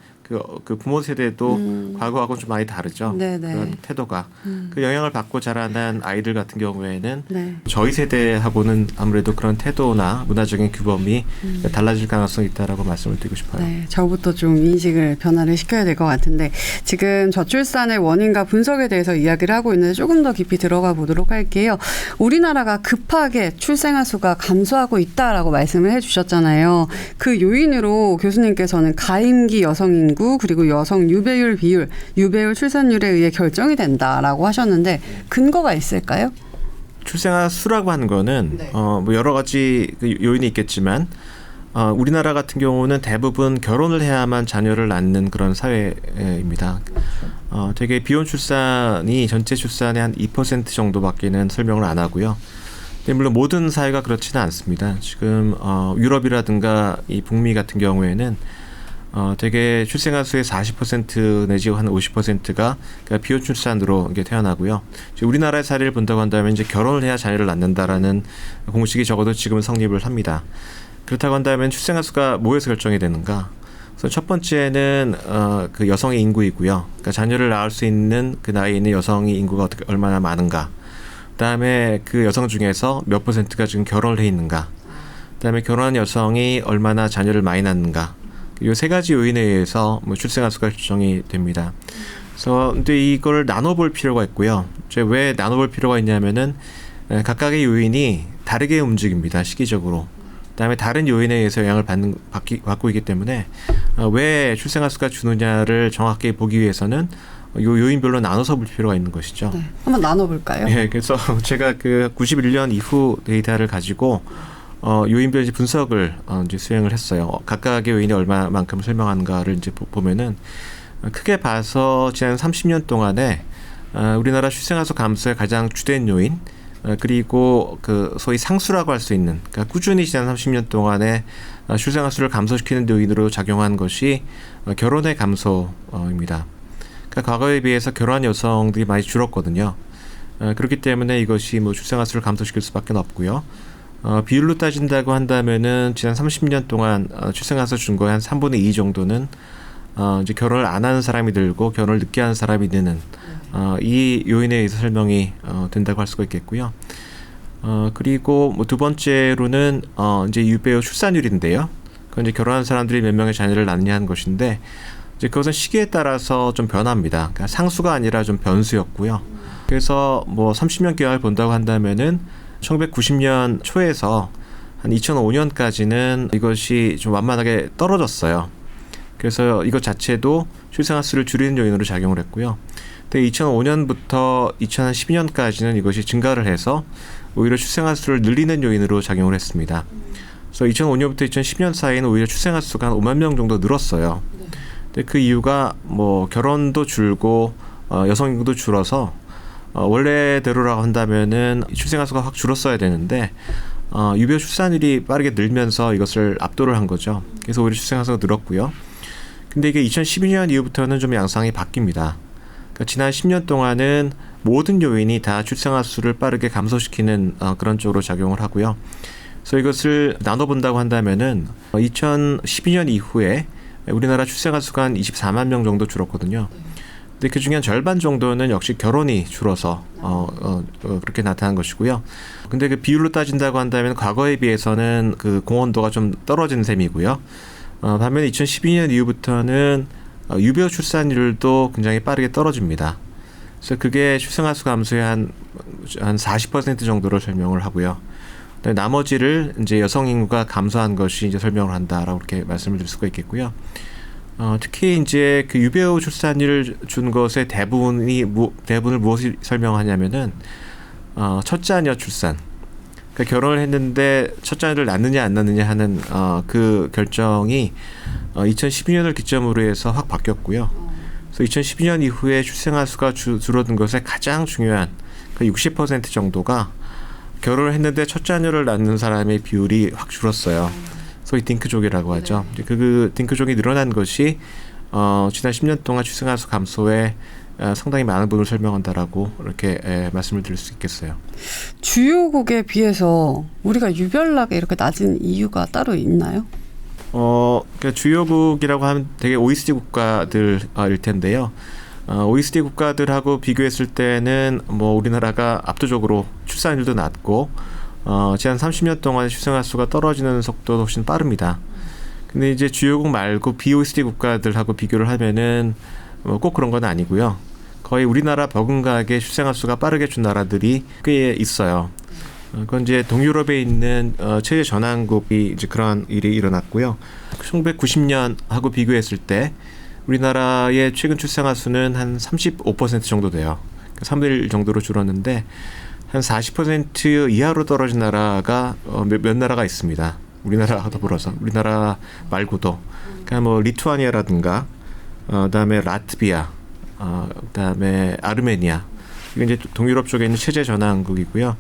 그 부모 세대도 과거하고 좀 많이 다르죠. 네네. 그런 태도가 그 영향을 받고 자라난 아이들 같은 경우에는 네. 저희 세대하고는 아무래도 그런 태도나 문화적인 규범이 달라질 가능성이 있다라고 말씀을 드리고 싶어요. 네, 저부터 좀 인식을 변화를 시켜야 될 것 같은데 지금 저출산의 원인과 분석에 대해서 이야기를 하고 있는데 조금 더 깊이 들어가 보도록 할게요. 우리나라가 급하게 출생아 수가 감소하고 있다라고 말씀을 해주셨잖아요. 그 요인으로 교수님께서는 가임기 여성 인구 그리고 여성 유배율 비율, 유배율 출산율에 의해 결정이 된다라고 하셨는데 근거가 있을까요? 출생아 수라고 하는 거는 네. 뭐 여러 가지 그 요인이 있겠지만 우리나라 같은 경우는 대부분 결혼을 해야만 자녀를 낳는 그런 사회입니다. 되게 비혼 출산이 전체 출산의 한 2% 정도밖에는 설명을 안 하고요. 근데 물론 모든 사회가 그렇지는 않습니다. 지금 유럽이라든가 이 북미 같은 경우에는 되게 출생아 수의 40% 내지 한 50%가 비혼 출산으로 이게 태어나고요. 우리나라의 사례를 본다고 한다면 이제 결혼을 해야 자녀를 낳는다라는 공식이 적어도 지금은 성립을 합니다. 그렇다고 한다면 출생아 수가 뭐에서 결정이 되는가? 그래서 첫 번째는 그 여성의 인구이고요. 그러니까 자녀를 낳을 수 있는 그 나이에 있는 여성의 인구가 얼마나 많은가? 그다음에 그 여성 중에서 몇 %가 지금 결혼을 해 있는가? 그다음에 결혼한 여성이 얼마나 자녀를 많이 낳는가? 이 세 가지 요인에 의해서 뭐 출생아 수가 결정이 됩니다. 그래서 근데 이걸 나눠볼 필요가 있고요. 이제 왜 나눠볼 필요가 있냐면은 각각의 요인이 다르게 움직입니다. 시기적으로. 그다음에 다른 요인에 의해서 영향을 받고 있기 때문에 왜 출생아 수가 주느냐를 정확하게 보기 위해서는 이 요인별로 나눠서 볼 필요가 있는 것이죠. 네, 한번 나눠볼까요? 예, 그래서 제가 그 91년 이후 데이터를 가지고 요인별 분석을 이제 수행을 했어요. 각각의 요인이 얼마만큼 설명하는가를 이제 보면은 크게 봐서 지난 30년 동안에 우리나라 출생아 수 감소의 가장 주된 요인 그리고 그 소위 상수라고 할 수 있는 그러니까 꾸준히 지난 30년 동안에 출생아 수를 감소시키는 요인으로 작용한 것이 결혼의 감소입니다. 그러니까 과거에 비해서 결혼한 여성들이 많이 줄었거든요. 그렇기 때문에 이것이 뭐 출생아 수를 감소시킬 수밖에 없고요. 비율로 따진다고 한다면은 지난 30년 동안 출생아 수 준 거의 한 3분의 2 정도는 이제 결혼을 안 하는 사람이 늘고 결혼을 늦게 하는 사람이 느는 이 요인에 의해서 설명이 된다고 할 수가 있겠고요. 그리고 뭐 두 번째로는 이제 유배우 출산율인데요. 그건 이제 결혼한 사람들이 몇 명의 자녀를 낳느냐 하는 것인데 이제 그것은 시기에 따라서 좀 변합니다. 그러니까 상수가 아니라 좀 변수였고요. 그래서 뭐 30년 기간을 본다고 한다면은 1990년 초에서 한 2005년까지는 이것이 좀 완만하게 떨어졌어요. 그래서 이것 자체도 출생아 수를 줄이는 요인으로 작용을 했고요. 근데 2005년부터 2012년까지는 이것이 증가를 해서 오히려 출생아 수를 늘리는 요인으로 작용을 했습니다. 그래서 2005년부터 2010년 사이에는 오히려 출생아 수가 한 5만 명 정도 늘었어요. 근데 그 이유가 뭐 결혼도 줄고 여성 인구도 줄어서 원래대로라고 한다면은 출생아 수가 확 줄었어야 되는데 유배 출산율이 빠르게 늘면서 이것을 압도를 한 거죠. 그래서 오히려 출생아 수가 늘었고요. 근데 이게 2012년 이후부터는 좀 양상이 바뀝니다. 그러니까 지난 10년 동안은 모든 요인이 다 출생아 수를 빠르게 감소시키는 그런 쪽으로 작용을 하고요. 그래서 이것을 나눠본다고 한다면은 2012년 이후에 우리나라 출생아 수가 한 24만 명 정도 줄었거든요. 근데 그 중에 한 절반 정도는 역시 결혼이 줄어서 그렇게 나타난 것이고요. 근데 그 비율로 따진다고 한다면 과거에 비해서는 그 공헌도가 좀 떨어진 셈이고요. 반면에 2012년 이후부터는 유배우 출산율도 굉장히 빠르게 떨어집니다. 그래서 그게 출생아 수 감소의 한 40% 정도로 설명을 하고요. 나머지를 이제 여성 인구가 감소한 것이 이제 설명을 한다라고 이렇게 말씀을 드릴 수가 있겠고요. 특히 이제 그 유배우 출산율 준 것의 대부분을 무엇이 설명하냐면은 첫 자녀 출산. 그러니까 결혼을 했는데 첫 자녀를 낳느냐 안 낳느냐 하는 그 결정이 2012년을 기점으로 해서 확 바뀌었고요. 그래서 2012년 이후에 출생아 수가 줄어든 것의 가장 중요한 그 60% 정도가 결혼을 했는데 첫 자녀를 낳는 사람의 비율이 확 줄었어요. 소위 딩크족이라고 하죠. 그 딩크족이 늘어난 것이 지난 10년 동안 출생아 수 감소에 상당히 많은 부분을 설명한다라고 이렇게 말씀을 드릴 수 있겠어요. 주요국에 비해서 우리가 유별나게 이렇게 낮은 이유가 따로 있나요? 그러니까 주요국이라고 하면 되게 OECD 국가들일 텐데요. OECD 국가들하고 비교했을 때는 뭐 우리나라가 압도적으로 출산율도 낮고 지난 30년 동안 출생아 수가 떨어지는 속도도 훨씬 빠릅니다. 근데 이제 주요국 말고 BOECD 국가들하고 비교를 하면은 꼭 그런 건 아니고요. 거의 우리나라 버금가게 출생아 수가 빠르게 준 나라들이 꽤 있어요. 그건 이제 동유럽에 있는 체제 전환국이 이제 그러한 일이 일어났고요. 1990년하고 비교했을 때 우리나라의 최근 출생아 수는 한 35% 정도 돼요. 3분의 1 정도로 줄었는데 한 40% 이하로 떨어진 나라가 몇 나라가 있습니다. 우리나라와 더불어서 우리나라 말고도 그러니까 뭐 리투아니아라든가 그다음에 라트비아, 그다음에 아르메니아 이건 이제 동유럽 쪽에 있는 체제 전환국이고요.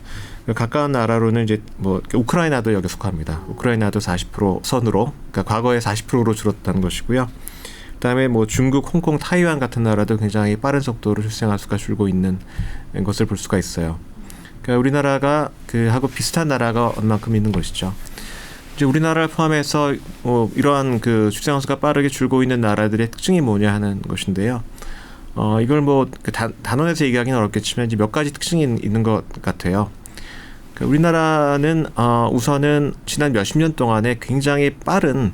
가까운 나라로는 이제 뭐 우크라이나도 여기 속합니다. 우크라이나도 40% 선으로 그러니까 과거에 40%로 줄었다는 것이고요. 그다음에 뭐 중국, 홍콩, 타이완 같은 나라도 굉장히 빠른 속도로 출생아 수가 줄고 있는 것을 볼 수가 있어요. 그러니까 우리나라가 하고 비슷한 나라가 얼만큼 있는 것이죠. 이제 우리나라를 포함해서 이러한 그 출생아 수가 빠르게 줄고 있는 나라들의 특징이 뭐냐 하는 것인데요. 이걸 뭐 단원에서 얘기하기는 어렵겠지만 이제 몇 가지 특징이 있는 것 같아요. 그러니까 우리나라는 우선은 지난 몇십 년 동안에 굉장히 빠른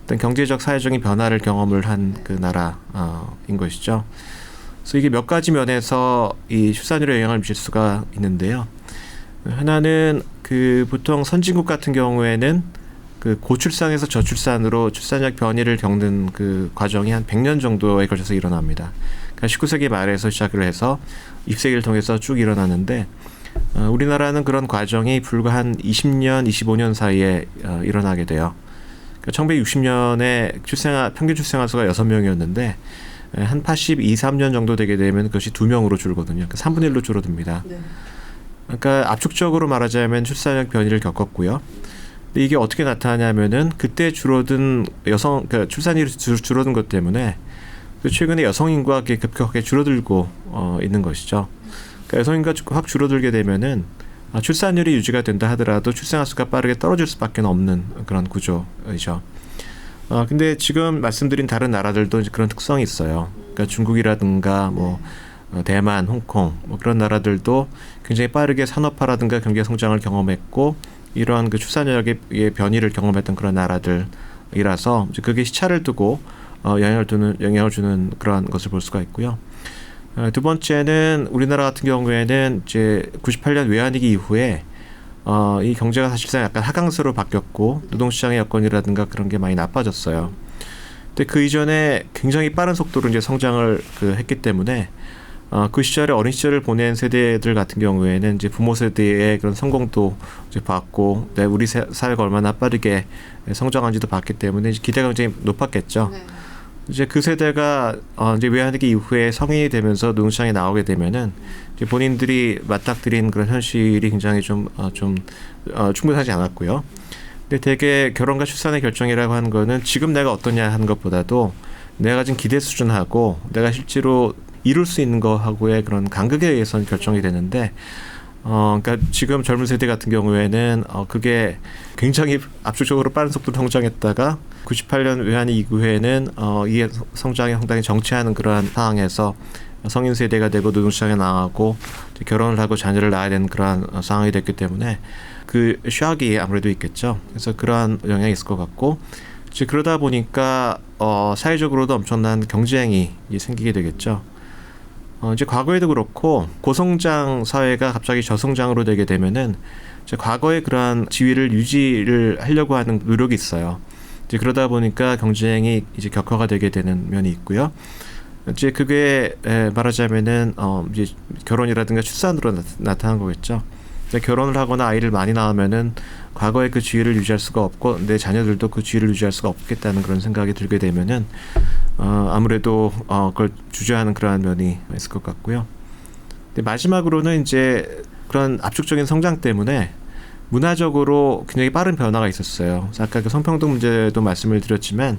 어떤 경제적 사회적인 변화를 경험을 한 그 나라인 것이죠. 그래서 이게 몇 가지 면에서 이 출산율에 영향을 미칠 수가 있는데요. 하나는 그 보통 선진국 같은 경우에는 그 고출산에서 저출산으로 출산력 변이를 겪는 그 과정이 한 100년 정도에 걸쳐서 일어납니다. 그러니까 19세기 말에서 시작을 해서 20세기를 통해서 쭉 일어나는데 우리나라는 그런 과정이 불과 한 20년, 25년 사이에 일어나게 돼요. 그러니까 1960년에 평균 출생아 수가 6명이었는데 한 82, 3년 정도 되게 되면 그것이 2명으로 줄거든요. 그러니까 3분의 1로 줄어듭니다. 네. 그러니까 압축적으로 말하자면 출산력 변이를 겪었고요. 근데 이게 어떻게 나타나냐면은 그때 줄어든 그러니까 출산율이 줄어든 것 때문에 최근에 여성 인구가 급격하게 줄어들고 있는 것이죠. 그러니까 여성 인구가 확 줄어들게 되면은 출산율이 유지가 된다 하더라도 출생아 수가 빠르게 떨어질 수밖에 없는 그런 구조이죠. 근데 지금 말씀드린 다른 나라들도 이제 그런 특성이 있어요. 그러니까 중국이라든가 뭐 대만, 홍콩 뭐 그런 나라들도 굉장히 빠르게 산업화라든가 경제 성장을 경험했고 이러한 그 출산율의 변이를 경험했던 그런 나라들이라서 이제 그게 시차를 두고 영향을 주는 그런 것을 볼 수가 있고요. 두 번째는 우리나라 같은 경우에는 이제 98년 외환위기 이후에 이 경제가 사실상 약간 하강세로 바뀌었고 노동시장의 여건이라든가 그런 게 많이 나빠졌어요. 근데 그 이전에 굉장히 빠른 속도로 이제 성장을 했기 때문에 그 시절에 어린 시절을 보낸 세대들 같은 경우에는 이제 부모 세대의 그런 성공도 이제 봤고, 우리 사회가 얼마나 빠르게 성장한지도 봤기 때문에 이제 기대가 굉장히 높았겠죠. 네. 이제 그 세대가 이제 외환위기 이후에 성인이 되면서 노동시장에 나오게 되면은 이제 본인들이 맞닥뜨린 그런 현실이 굉장히 좀 충분하지 않았고요. 근데 되게 결혼과 출산의 결정이라고 하는 거는 지금 내가 어떠냐 하는 것보다도 내가 가진 기대 수준하고 내가 실제로 이룰 수 있는 거하고의 그런 간극에 의해서 결정이 되는데, 그러니까 지금 젊은 세대 같은 경우에는 그게 굉장히 압축적으로 빠른 속도로 성장했다가 98년 외환위기 이후에는 이 성장이 상당히 정체하는 그러한 상황에서 성인 세대가 되고 노동시장에 나가고 결혼을 하고 자녀를 낳아야 되는 그러한 상황이 됐기 때문에 그 샥이 아무래도 있겠죠. 그래서 그러한 영향이 있을 것 같고, 이제 그러다 보니까 사회적으로도 엄청난 경쟁이 생기게 되겠죠. 이제 과거에도 그렇고 고성장 사회가 갑자기 저성장으로 되게 되면은 이제 과거의 그러한 지위를 유지를 하려고 하는 노력이 있어요. 이제 그러다 보니까 경쟁이 이제 격화가 되게 되는 면이 있고요. 이제 그게 말하자면은 이제 결혼이라든가 출산으로 나타난 거겠죠. 결혼을 하거나 아이를 많이 낳으면은 과거의 그 지위를 유지할 수가 없고 내 자녀들도 그 지위를 유지할 수가 없겠다는 그런 생각이 들게 되면은 아무래도 그걸 주저하는 그러한 면이 있을 것 같고요. 근데 마지막으로는 이제 그런 압축적인 성장 때문에 문화적으로 굉장히 빠른 변화가 있었어요. 그래서 아까 그 성평등 문제도 말씀을 드렸지만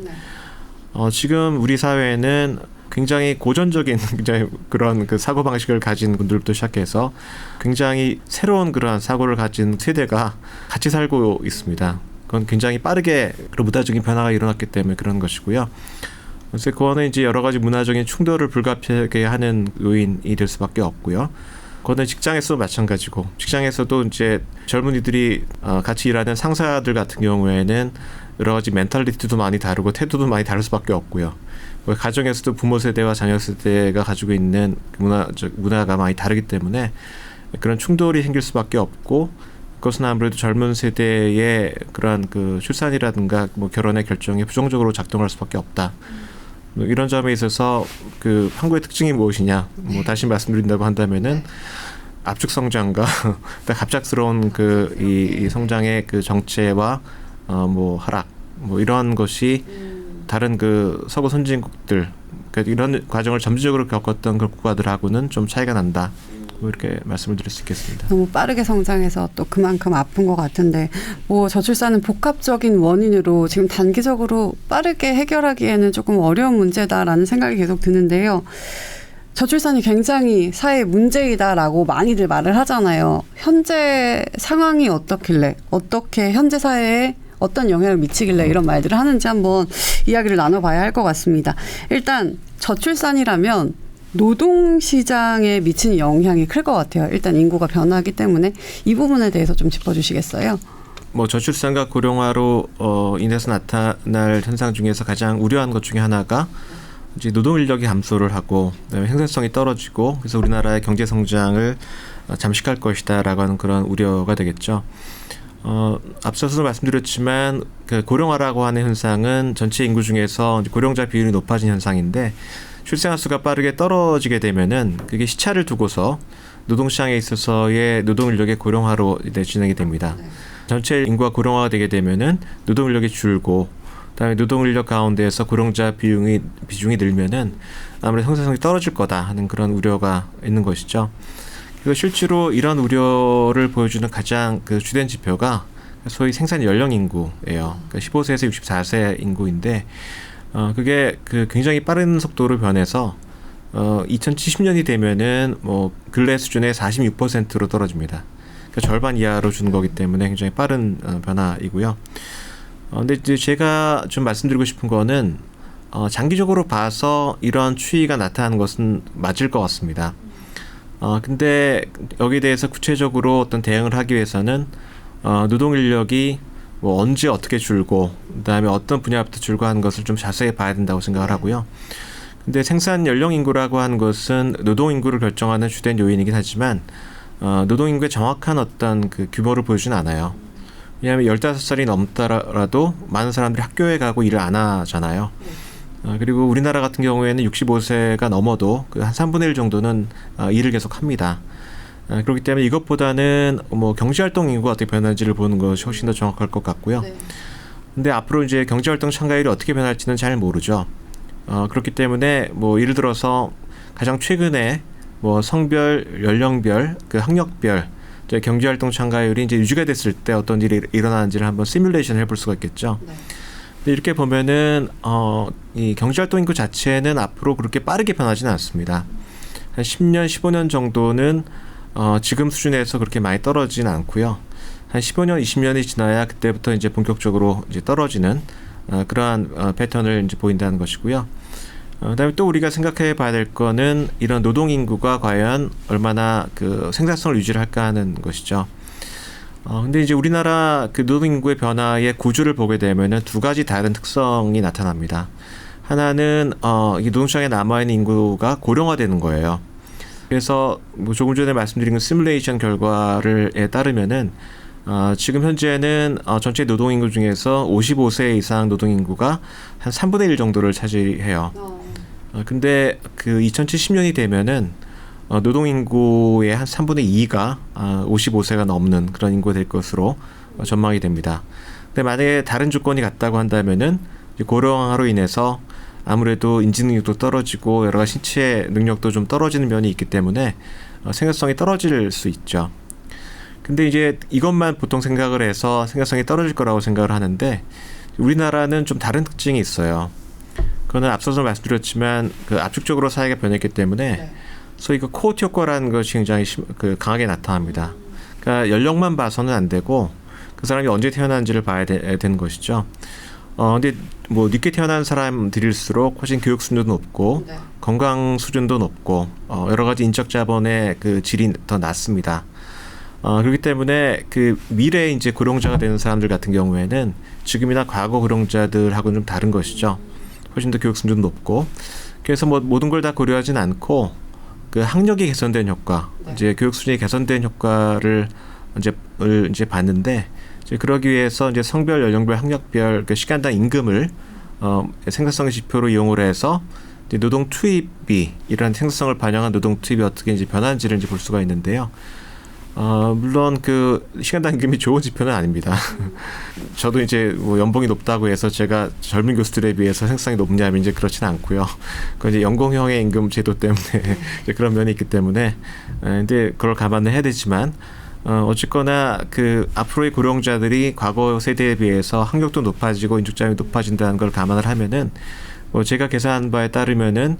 지금 우리 사회에는 굉장히 고전적인 굉장히 그런 그 사고 방식을 가진 분들부터 시작해서 굉장히 새로운 그러한 사고를 가진 세대가 같이 살고 있습니다. 그건 굉장히 빠르게 그런 문화적인 변화가 일어났기 때문에 그런 것이고요. 그래서 그거는 이제 여러 가지 문화적인 충돌을 불가피하게 하는 요인이 될 수밖에 없고요. 그거는 직장에서도 마찬가지고, 직장에서도 이제 젊은이들이 같이 일하는 상사들 같은 경우에는 여러 가지 멘탈리티도 많이 다르고 태도도 많이 다를 수밖에 없고요. 가정에서도 부모 세대와 자녀 세대가 가지고 있는 문화가 많이 다르기 때문에 그런 충돌이 생길 수밖에 없고, 그것은 아무래도 젊은 세대의 그러한 그 출산이라든가 뭐 결혼의 결정에 부정적으로 작동할 수밖에 없다. 이런 점에 있어서 그 한국의 특징이 무엇이냐, 다시 말씀드린다고 한다면은 압축 성장과 갑작스러운 이 성장의 그 정체와 하락 이런 것이 다른 그 서구 선진국들, 그러니까 이런 과정을 점진적으로 겪었던 그 국가들하고는 좀 차이가 난다. 이렇게 말씀을 드릴 수 있겠습니다. 너무 빠르게 성장해서 또 그만큼 아픈 것 같은데, 저출산은 복합적인 원인으로 지금 단기적으로 빠르게 해결하기에는 조금 어려운 문제다라는 생각이 계속 드는데요. 저출산이 굉장히 사회 문제이다라고 많이들 말을 하잖아요. 현재 상황이 어떻길래, 어떻게 현재 사회에 어떤 영향을 미치길래 이런 말들을 하는지 한번 이야기를 나눠봐야 할 것 같습니다. 일단 저출산이라면 노동시장에 미치는 영향이 클 것 같아요. 일단 인구가 변화하기 때문에 이 부분에 대해서 좀 짚어주시겠어요? 저출산과 고령화로 인해서 나타날 현상 중에서 가장 우려한 것 중에 하나가 이제 노동 인력이 감소를 하고 그다음에 생산성이 떨어지고, 그래서 우리나라의 경제 성장을 잠식할 것이다라고 하는 그런 우려가 되겠죠. 앞서서 말씀드렸지만 그 고령화라고 하는 현상은 전체 인구 중에서 고령자 비율이 높아진 현상인데, 출생아 수가 빠르게 떨어지게 되면은 그게 시차를 두고서 노동시장에 있어서의 노동 인력의 고령화로 진행이 됩니다. 전체 인구가 고령화가 되게 되면은 노동 인력이 줄고, 그다음에 노동 인력 가운데에서 고령자 비중이 늘면은 아무래도 생산성이 떨어질 거다 하는 그런 우려가 있는 것이죠. 그리고 실제로 이런 우려를 보여주는 가장 그 주된 지표가 소위 생산 연령 인구예요. 그러니까 15세에서 64세 인구인데, 그게 그 굉장히 빠른 속도로 변해서 2070년이 되면은 근래 수준의 46%로 떨어집니다. 그러니까 절반 이하로 주는 거기 때문에 굉장히 빠른 변화이고요. 근데 이제 제가 좀 말씀드리고 싶은 거는 장기적으로 봐서 이런 추이가 나타나는 것은 맞을 것 같습니다. 근데 여기에 대해서 구체적으로 어떤 대응을 하기 위해서는 노동 인력이 뭐 언제 어떻게 줄고 그다음에 어떤 분야부터 줄고 하는 것을 좀 자세히 봐야 된다고 생각을 하고요. 근데 생산 연령 인구라고 하는 것은 노동 인구를 결정하는 주된 요인이긴 하지만 노동 인구의 정확한 어떤 그 규모를 보여주진 않아요. 왜냐하면 15살이 넘더라도 많은 사람들이 학교에 가고 일을 안 하잖아요. 그리고 우리나라 같은 경우에는 65세가 넘어도 그 한 3분의 1 정도는 일을 계속 합니다. 그렇기 때문에 이것보다는 뭐 경제활동 인구가 어떻게 변하는지를 보는 것이 훨씬 더 정확할 것 같고요. 네. 근데 앞으로 이제 경제활동 참가율이 어떻게 변할지는 잘 모르죠. 그렇기 때문에 뭐 예를 들어서 가장 최근에 뭐 성별, 연령별, 그 학력별 이제 경제활동 참가율이 이제 유지가 됐을 때 어떤 일이 일어나는지를 한번 시뮬레이션 해볼 수가 있겠죠. 네. 근데 이렇게 보면은 이 경제활동 인구 자체는 앞으로 그렇게 빠르게 변하지는 않습니다. 한 10년, 15년 정도는 지금 수준에서 그렇게 많이 떨어지진 않고요. 한 15년, 20년이 지나야 그때부터 이제 본격적으로 이제 떨어지는 그러한 패턴을 이제 보인다는 것이고요. 그다음에 또 우리가 생각해 봐야 될 거는 이런 노동 인구가 과연 얼마나 그 생산성을 유지를 할까 하는 것이죠. 근데 이제 우리나라 그 노동 인구의 변화의 구조를 보게 되면은 두 가지 다른 특성이 나타납니다. 하나는 이 노동시장에 남아 있는 인구가 고령화되는 거예요. 그래서 뭐 조금 전에 말씀드린 시뮬레이션 결과에 따르면은 지금 현재는 전체 노동 인구 중에서 55세 이상 노동 인구가 한 3분의 1 정도를 차지해요. 근데 그 2070년이 되면은 노동 인구의 한 3분의 2가 55세가 넘는 그런 인구가 될 것으로 전망이 됩니다. 근데 만약에 다른 조건이 같다고 한다면은 고령화로 인해서 아무래도 인지 능력도 떨어지고 여러 가지 신체 능력도 좀 떨어지는 면이 있기 때문에 생산성이 떨어질 수 있죠. 근데 이제 이것만 보통 생각을 해서 생산성이 떨어질 거라고 생각을 하는데 우리나라는 좀 다른 특징이 있어요. 그거는 앞서서 말씀드렸지만 그 압축적으로 사회가 변했기 때문에 네. 소위 그 코호트 효과라는 것이 굉장히 강하게 나타납니다. 그러니까 연령만 봐서는 안 되고 그 사람이 언제 태어난지를 봐야 되는 것이죠. 근데 뭐 늦게 태어난 사람들일수록 훨씬 교육 수준도 높고 네. 건강 수준도 높고 여러 가지 인적 자본의 그 질이 더 낮습니다. 그렇기 때문에 그 미래에 이제 고령자가 되는 사람들 같은 경우에는 지금이나 과거 고령자들하고는 좀 다른 것이죠. 훨씬 더 교육 수준도 높고 그래서 뭐 모든 걸 다 고려하진 않고 그 학력이 개선된 효과, 네. 이제 교육 수준이 개선된 효과를 이제 봤는데 이제 그러기 위해서 이제 성별, 연령별, 학력별 그 시간당 임금을 생산성의 지표로 이용을 해서 이제 노동 투입이 이런 생산성을 반영한 노동 투입이 어떻게 이제 변하는지를 이제 볼 수가 있는데요. 물론 그 시간당 임금이 좋은 지표는 아닙니다. 저도 이제 뭐 연봉이 높다고 해서 제가 젊은 교수들에 비해서 생산성이 높냐면 이제 그렇지는 않고요. 그 이제 연공형의 임금 제도 때문에 이제 그런 면이 있기 때문에 근데 그걸 감안을 해야 되지만 어쨌거나 그 앞으로의 고령자들이 과거 세대에 비해서 학력도 높아지고 인적자금이 높아진다는 걸 감안을 하면은 뭐 제가 계산한 바에 따르면은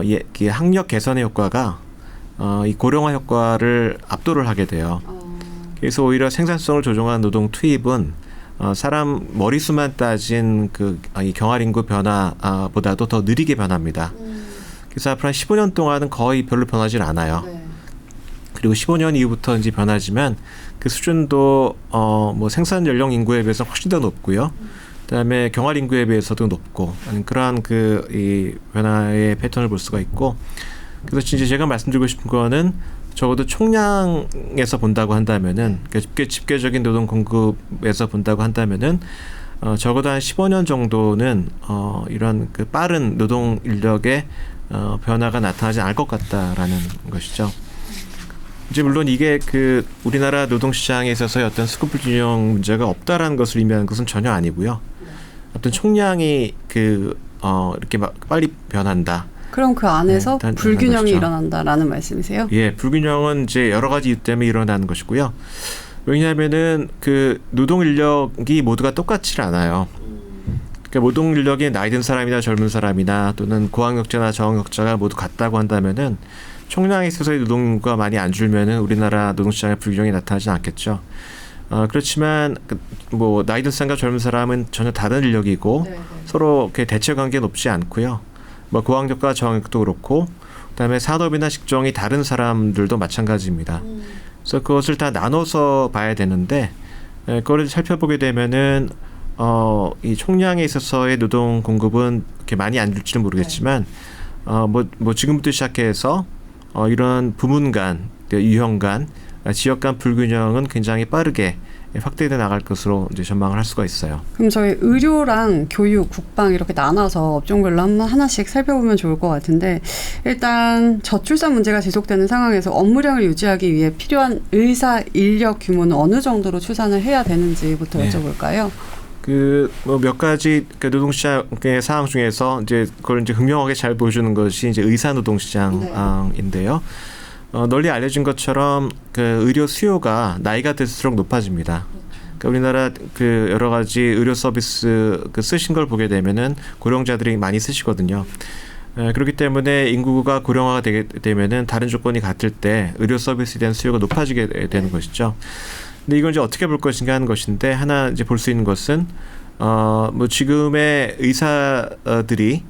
이 학력 개선의 효과가 이 고령화 효과를 압도를 하게 돼요. 그래서 오히려 생산성을 조정한 노동 투입은 사람 머리수만 따진 이 경활 인구 변화보다도 더 느리게 변합니다. 그래서 앞으로 한 15년 동안은 거의 별로 변하지 않아요. 네. 그리고 15년 이후부터 이제 변하지만 그 수준도 뭐 생산 연령 인구에 비해서 훨씬 더 높고요. 그다음에 경활 인구에 비해서도 높고 그러한 이 변화의 패턴을 볼 수가 있고. 그래서 진짜 제가 말씀드리고 싶은 거는 적어도 총량에서 본다고 한다면은 집계적인 노동 공급에서 본다고 한다면은 적어도 한 15년 정도는 이런 그 빠른 노동 인력의 변화가 나타나지 않을 것 같다라는 것이죠. 이제 물론 이게 그 우리나라 노동 시장에 있어서의 어떤 수급 불균형 문제가 없다라는 것을 의미하는 것은 전혀 아니고요. 어떤 총량이 이렇게 막 빨리 변한다. 그럼 그 안에서 네, 불균형이 것이죠. 일어난다라는 말씀이세요? 예, 불균형은 이제 여러 가지 이유 때문에 일어나는 것이고요. 왜냐하면은 그 노동 인력이 모두가 똑같지 않아요. 그러니까 노동 인력이 나이 든 사람이나 젊은 사람이나 또는 고학력자나 저학력자가 모두 같다고 한다면은 총량에 있어서의 노동 인구가 많이 안 줄면은 우리나라 노동시장에 불균형이 나타나지 않겠죠. 그렇지만 뭐 나이 든 사람과 젊은 사람은 전혀 다른 인력이고 서로 이렇게 대체 관계 높지 않고요. 뭐 고학력과 저학력도 그렇고 그다음에 산업이나 직종이 다른 사람들도 마찬가지입니다. 그래서 그것을 다 나눠서 봐야 되는데 그걸 살펴보게 되면은 이 총량에 있어서의 노동 공급은 이렇게 많이 안 줄지는 모르겠지만 뭐 지금부터 시작해서 이런 부문 간, 유형 간, 지역 간 불균형은 굉장히 빠르게 확대돼 나갈 것으로 이제 전망을 할 수가 있어요. 그럼 저희 의료랑 교육, 국방 이렇게 나눠서 업종별로 하나씩 살펴보면 좋을 것 같은데 일단 저출산 문제가 지속되는 상황에서 업무량을 유지하기 위해 필요한 의사 인력 규모는 어느 정도로 추산을 해야 되는지부터 여쭤볼까요? 뭐 몇 가지 노동시장의 상황 중에서 이제 그걸 이제 극명하게 잘 보여주는 것이 이제 의사 노동시장인데요. 널리 알려진 것처럼 그 의료 수요가 나이가 들수록 높아집니다. 그러니까 우리나라 그 여러 가지 의료 서비스 쓰신 걸 보게 되면은 고령자들이 많이 쓰시거든요. 그렇기 때문에 인구가 고령화가 되게 되면은 다른 조건이 같을 때 의료 서비스에 대한 수요가 높아지게 되는 것이죠. 근데 이걸 이제 어떻게 볼 것인가 하는 것인데 하나 이제 볼 수 있는 것은 뭐 지금의 의사들이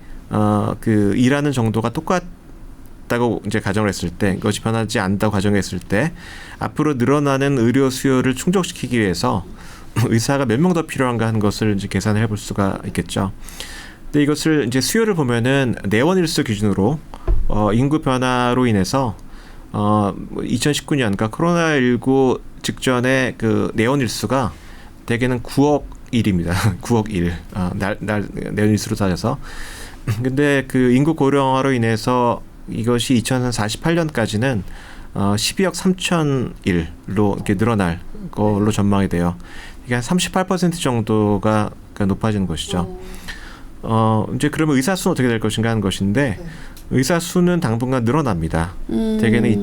그 일하는 정도가 똑같다고 이제 가정을 했을 때 그것이 변하지 않는다고 가정했을 때 앞으로 늘어나는 의료 수요를 충족시키기 위해서 의사가 몇 명 더 필요한가 하는 것을 이제 계산을 해볼 수가 있겠죠. 근데 이것을 이제 수요를 보면은 내원일수 기준으로 인구 변화로 인해서 2019년 그러니까 코로나19 직전에 그 내원일수가 대개는 9억 일입니다. 9억 일. 내원일수로 따져서. 근데 그 인구 고령화로 인해서 이것이 2048년까지는 12억 3천 일로 이렇게 늘어날 걸로 전망이 돼요. 이게 한 38% 정도가 높아지는 것이죠. 이제 그러면 의사 수는 어떻게 될 것인가 하는 것인데 의사 수는 당분간 늘어납니다. 대개는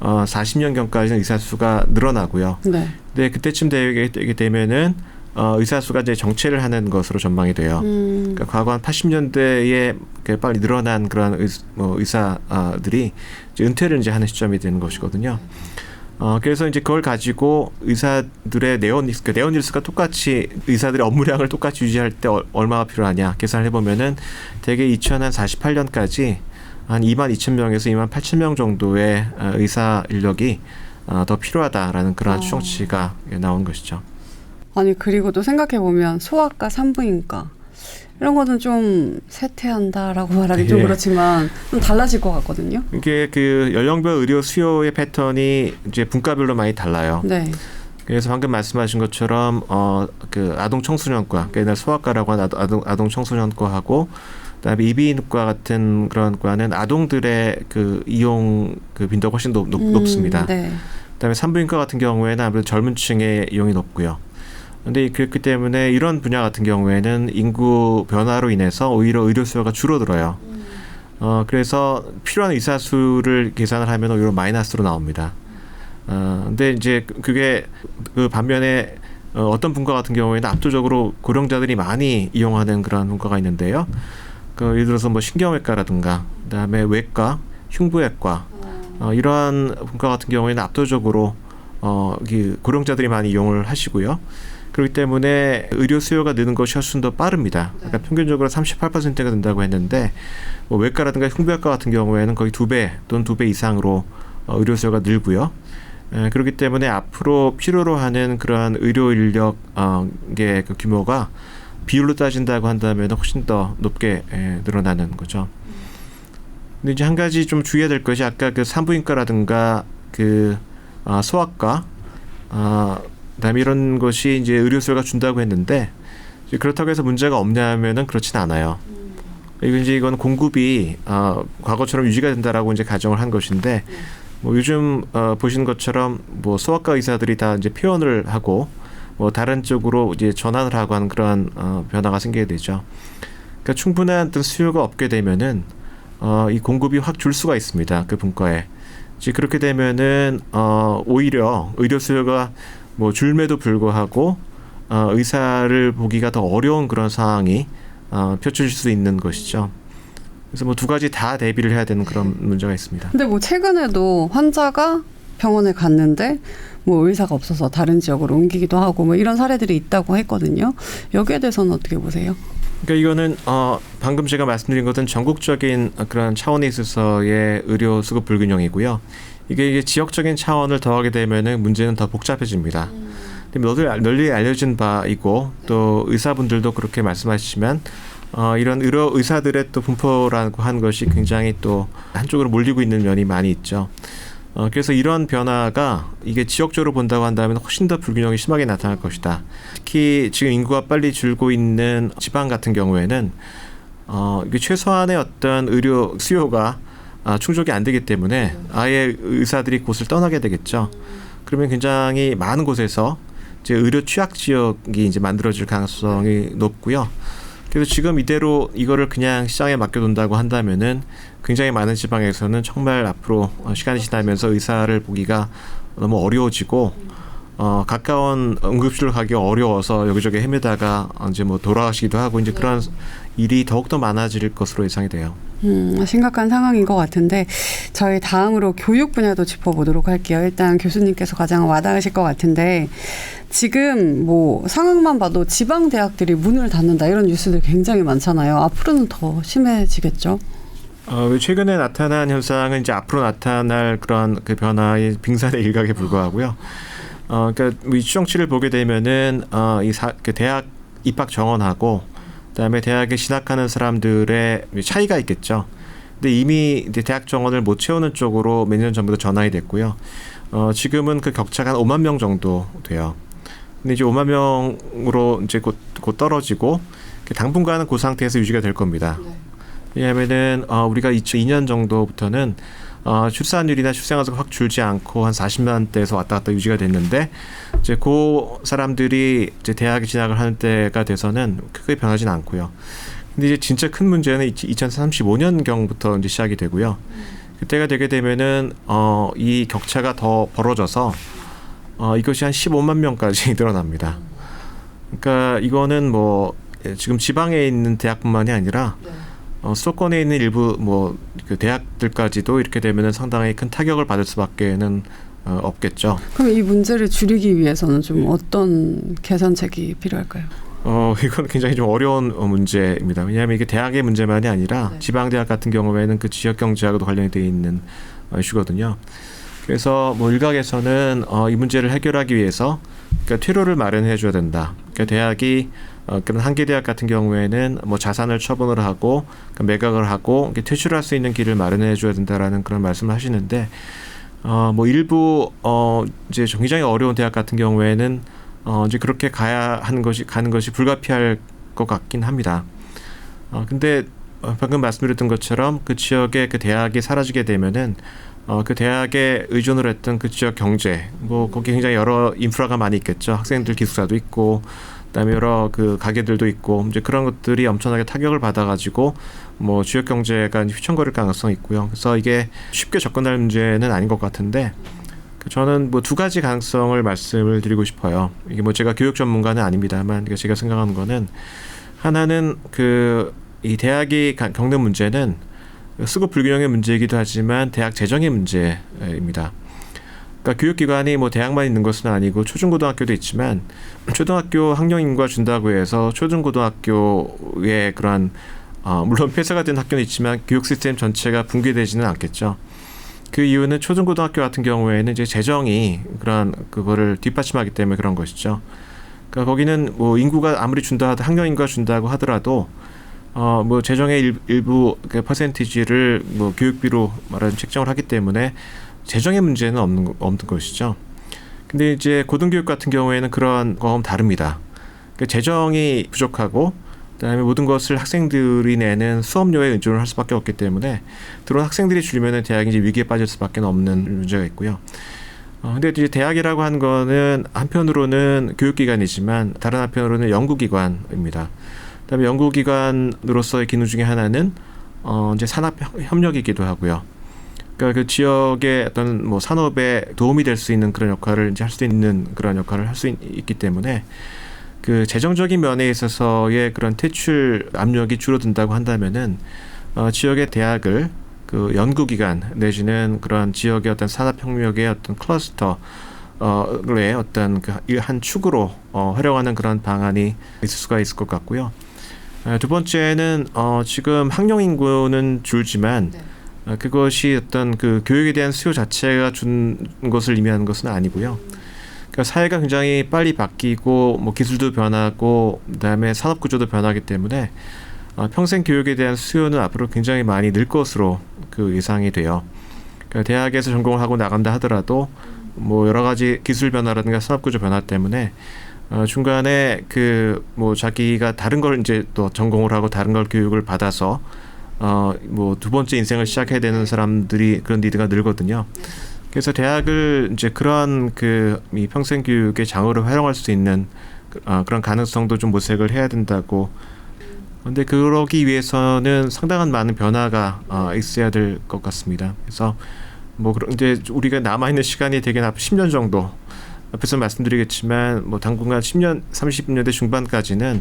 40년경까지는 의사 수가 늘어나고요. 네, 그때쯤 되게 되면은 의사 수가 이제 정체를 하는 것으로 전망이 돼요. 그러니까 과거 한 80년대에 빨리 늘어난 그런 의사들이 이제 은퇴를 이제 하는 시점이 되는 것이거든요. 그래서 이제 그걸 가지고 의사들의 내원일수가 똑같이 의사들의 업무량을 똑같이 유지할 때 얼마가 필요하냐 계산을 해보면은 대개 2048년까지 한 22,000명에서 28,000명 정도의 의사 인력이 더 필요하다라는 그런 추정치가 나온 것이죠. 아니 그리고 또 생각해보면 소아과, 산부인과 이런 거는 좀 쇠퇴한다라고 말하기 좀 그렇지만 좀 달라질 것 같거든요. 이게 그 연령별 의료 수요의 패턴이 이제 분과별로 많이 달라요. 네. 그래서 방금 말씀하신 것처럼 그 아동 청소년과 그러니까 소아과라고 하는 아동 청소년과하고 그다음에 이비인후과 같은 그런 과는 아동들의 그 이용 그 빈도가 훨씬 높습니다. 네. 그다음에 산부인과 같은 경우에는 아무래도 젊은 층의 이용이 높고요. 그런데 그렇기 때문에 이런 분야 같은 경우에는 인구 변화로 인해서 오히려 의료 수요가 줄어들어요. 그래서 필요한 의사 수를 계산을 하면 오히려 마이너스로 나옵니다. 근데 이제 그게 그 반면에 어떤 분과 같은 경우에는 압도적으로 고령자들이 많이 이용하는 그런 분과가 있는데요. 예를 들어서 뭐 신경외과라든가 그다음에 외과, 흉부외과 이러한 분과 같은 경우에는 압도적으로 고령자들이 많이 이용을 하시고요. 그렇기 때문에 의료 수요가 느는 것이 훨씬 더 빠릅니다. 그러니까 평균적으로 38%가 된다고 했는데 뭐 외과라든가 흉부외과 같은 경우에는 거의 2배 또는 2배 이상으로 의료 수요가 늘고요. 그렇기 때문에 앞으로 필요로 하는 그러한 의료 인력의 그 규모가 비율로 따진다고 한다면 훨씬 더 높게 늘어나는 거죠. 근데 이제 한 가지 좀 주의해야 될 것이 아까 그 산부인과라든가 그 소아과 그다음에 이런 것이 이제 의료 수요가 준다고 했는데 이제 그렇다고 해서 문제가 없냐면은 그렇진 않아요. 이건 공급이 과거처럼 유지가 된다라고 이제 가정을 한 것인데 뭐 요즘 보시는 것처럼 뭐 소아과 의사들이 다 이제 퇴원을 하고 뭐 다른 쪽으로 이제 전환을 하고 하는 그런 변화가 생기게 되죠. 그러니까 충분한 어떤 수요가 없게 되면은 이 공급이 확 줄 수가 있습니다. 그 분과에. 이제 그렇게 되면은 오히려 의료 수요가 뭐 줄매도 불구하고 의사를 보기가 더 어려운 그런 상황이 펼쳐질 수 있는 것이죠. 그래서 뭐 두 가지 다 대비를 해야 되는 그런 문제가 있습니다. 근데 뭐 최근에도 환자가 병원에 갔는데 뭐 의사가 없어서 다른 지역으로 옮기기도 하고 뭐 이런 사례들이 있다고 했거든요. 여기에 대해서는 어떻게 보세요? 그러니까 이거는 방금 제가 말씀드린 것은 전국적인 그런 차원에 있어서의 의료 수급 불균형이고요. 이게 지역적인 차원을 더하게 되면은 문제는 더 복잡해집니다. 널리 알려진 바이고 또 의사분들도 그렇게 말씀하시지만 이런 의사들의 또 분포라고 하는 것이 굉장히 또 한쪽으로 몰리고 있는 면이 많이 있죠. 그래서 이런 변화가 이게 지역적으로 본다고 한다면 훨씬 더 불균형이 심하게 나타날 것이다. 특히 지금 인구가 빨리 줄고 있는 지방 같은 경우에는 이게 최소한의 어떤 의료 수요가 충족이 안 되기 때문에 아예 의사들이 곳을 떠나게 되겠죠. 그러면 굉장히 많은 곳에서 이제 의료 취약 지역이 이제 만들어질 가능성이 높고요. 그래서 지금 이대로 이거를 그냥 시장에 맡겨둔다고 한다면은 굉장히 많은 지방에서는 정말 앞으로 시간이 지나면서 의사를 보기가 너무 어려워지고 가까운 응급실로 가기 어려워서 여기저기 헤매다가 이제 뭐 돌아가시기도 하고 이제 그런 일이 더욱더 많아질 것으로 예상이 돼요. 심각한 상황인 것 같은데 저희 다음으로 교육 분야도 짚어보도록 할게요. 일단 교수님께서 가장 와닿으실 것 같은데 지금 뭐 상황만 봐도 지방 대학들이 문을 닫는다 이런 뉴스들 굉장히 많잖아요. 앞으로는 더 심해지겠죠? 최근에 나타난 현상은 이제 앞으로 나타날 그런 그 변화의 빙산의 일각에 불과하고요. 그러니까 이 추정치를 보게 되면은 그 대학 입학 정원하고 그다음에 대학에 진학하는 사람들의 차이가 있겠죠. 근데 이미 이제 대학 정원을 못 채우는 쪽으로 몇 년 전부터 전환이 됐고요. 지금은 그 격차가 한 5만 명 정도 돼요. 근데 이제 5만 명으로 이제 곧 떨어지고 당분간은 그 상태에서 유지가 될 겁니다. 왜냐하면은 우리가 2002년 정도부터는 출산율이나 출생아수가 확 줄지 않고 한 40만 대에서 왔다 갔다 유지가 됐는데 이제 그 사람들이 이제 대학에 진학을 하는 때가 돼서는 크게 변하지는 않고요. 근데 이제 진짜 큰 문제는 2035년경부터 이제 시작이 되고요. 그때가 되게 되면은 이 격차가 더 벌어져서 이것이 한 15만 명까지 늘어납니다. 그러니까 이거는 뭐 지금 지방에 있는 대학뿐만이 아니라 수도권에 있는 일부 그 대학들까지도 이렇게 되면은 상당히 큰 타격을 받을 수밖에는 없겠죠. 그럼 이 문제를 줄이기 위해서는 좀 어떤 개선책이 필요할까요? 이건 굉장히 좀 어려운 문제입니다. 왜냐하면 이게 대학의 문제만이 아니라 지방 대학 같은 경우에는 그 지역 경제하고도 관련이 되어 있는 이슈거든요. 그래서 뭐 일각에서는 이 문제를 해결하기 위해서 그러니까 퇴로를 마련해 줘야 된다. 그러니까 대학이 그런 한계 대학 같은 경우에는 뭐 자산을 처분을 하고 매각을 하고 퇴출할 수 있는 길을 마련해 줘야 된다라는 그런 말씀을 하시는데 뭐 일부 이제 굉장히 어려운 대학 같은 경우에는 이제 그렇게 가는 것이 불가피할 것 같긴 합니다. 근데 방금 말씀드렸던 것처럼 그 지역의 그 대학이 사라지게 되면은 그 대학에 의존을 했던 그 지역 경제, 뭐 거기 굉장히 여러 인프라가 많이 있겠죠. 학생들 기숙사도 있고, 그다음에 여러 그 가게들도 있고, 이제 그런 것들이 엄청나게 타격을 받아가지고 뭐 지역 경제가 휘청거릴 가능성이 있고요. 그래서 이게 쉽게 접근할 문제는 아닌 것 같은데, 저는 뭐 두 가지 가능성을 말씀을 드리고 싶어요. 이게 뭐 제가 교육 전문가는 아닙니다만, 제가 생각하는 거는 하나는 이 대학이 겪는 문제는 수급 불균형의 문제이기도 하지만 대학 재정의 문제입니다. 그러니까 교육기관이 뭐 대학만 있는 것은 아니고 초중고등학교도 있지만 초등학교 학령 인구가 준다고 해서 초중고등학교의 그런 물론 폐쇄가 된 학교는 있지만 교육 시스템 전체가 붕괴되지는 않겠죠. 그 이유는 초중고등학교 같은 경우에는 이제 재정이 그거를 뒷받침하기 때문에 그런 것이죠. 그러니까 거기는 뭐 인구가 아무리 학령 인구가 준다고 하더라도 뭐 재정의 일부 그 퍼센티지를 뭐 교육비로 말하자면 책정을 하기 때문에 재정의 문제는 없는 것이죠. 근데 이제 고등교육 같은 경우에는 그런 거하고는 다릅니다. 그러니까 재정이 부족하고 그다음에 모든 것을 학생들이 내는 수업료에 의존을 할 수밖에 없기 때문에 들어온 학생들이 줄면은 대학이 이제 위기에 빠질 수밖에 없는 문제가 있고요. 근데 이제 대학이라고 하는 거는 한편으로는 교육기관이지만 다른 한편으로는 연구기관입니다. 그다음에 연구기관으로서의 기능 중에 하나는 이제 산업 협력이기도 하고요. 그러니까 그 지역의 어떤 뭐 산업에 도움이 될 수 있는 그런 역할을 이제 할 수 있는 그런 역할을 할 수 있기 때문에 그 재정적인 면에 있어서의 그런 퇴출 압력이 줄어든다고 한다면은 지역의 대학을 그 연구기관 내지는 그런 지역의 어떤 산업협력의 어떤 클러스터 의 어떤 한 축으로 활용하는 그런 방안이 있을 수가 있을 것 같고요. 두 번째는 지금 학령 인구는 줄지만 그것이 어떤 그 교육에 대한 수요 자체가 준 것을 의미하는 것은 아니고요. 그러니까 사회가 굉장히 빨리 바뀌고 뭐 기술도 변하고 그다음에 산업 구조도 변하기 때문에 평생 교육에 대한 수요는 앞으로 굉장히 많이 늘 것으로 그 예상이 돼요. 그러니까 대학에서 전공을 하고 나간다 하더라도 뭐 여러 가지 기술 변화라든가 산업 구조 변화 때문에 중간에 그 뭐 자기가 다른 걸 이제 또 전공을 하고 다른 걸 교육을 받아서 뭐 두 번째 인생을 시작해야 되는 사람들이 그런 니드가 늘거든요. 그래서 대학을 이제 그런 이 평생 교육의 장으로 활용할 수 있는 그런 가능성도 좀 모색을 해야 된다고. 그런데 그러기 위해서는 상당한 많은 변화가 있어야 될 것 같습니다. 그래서 뭐 이제 우리가 남아 있는 시간이 되게 10년 정도. 앞에서 말씀드리겠지만 뭐 당분간 10년, 30년대 중반까지는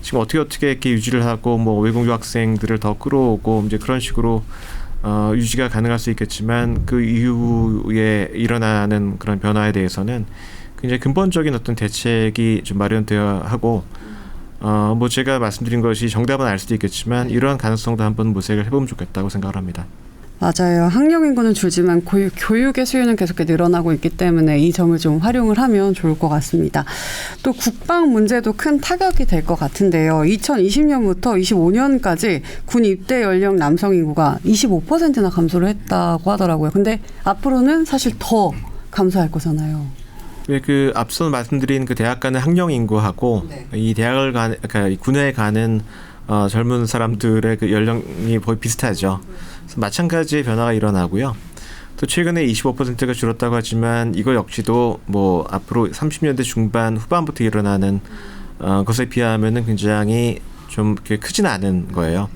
지금 어떻게 이렇게 유지를 하고 뭐 외국 유학생들을 더 끌어오고 이제 그런 식으로 유지가 가능할 수 있겠지만 그 이후에 일어나는 그런 변화에 대해서는 굉장히 근본적인 어떤 대책이 좀 마련되어야 하고 뭐 제가 말씀드린 것이 정답은 알 수도 있겠지만 이러한 가능성도 한번 모색을 해보면 좋겠다고 생각을 합니다. 맞아요. 학령 인구는 줄지만 교육의 수요는 계속 늘어나고 있기 때문에 이 점을 좀 활용을 하면 좋을 것 같습니다. 또 국방 문제도 큰 타격이 될 것 같은데요. 2020년부터 25년까지 군 입대 연령 남성 인구가 25%나 감소를 했다고 하더라고요. 근데 앞으로는 사실 더 감소할 거잖아요. 네, 그 앞서 말씀드린 그 대학 가는 학령 인구하고 이 대학을 그러니까 이 군에 가는 젊은 사람들의 그 연령이 거의 비슷하죠. 그래서 마찬가지의 변화가 일어나고요. 또 최근에 25%가 줄었다고 하지만 이거 역시도 뭐 앞으로 30년대 중반 후반부터 일어나는 것에 비하면은 굉장히 좀 크진 않은 거예요.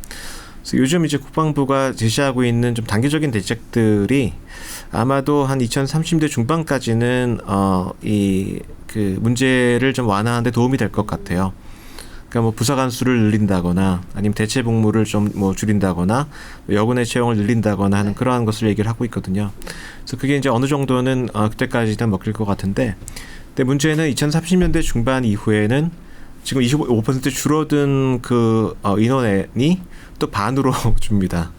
그래서 요즘 이제 국방부가 제시하고 있는 좀 단계적인 대책들이 아마도 한 2030대 중반까지는 이 그 문제를 좀 완화하는 데 도움이 될 것 같아요. 그러니까 뭐 부사관 수를 늘린다거나 아니면 대체 복무를 좀 뭐 줄인다거나 여군의 채용을 늘린다거나 하는 그러한 것을 얘기를 하고 있거든요. 그래서 그게 이제 어느 정도는 그때까지는 먹힐 것 같은데, 근데 문제는 2030년대 중반 이후에는 지금 25% 줄어든 그 인원이 또 반으로 줍니다.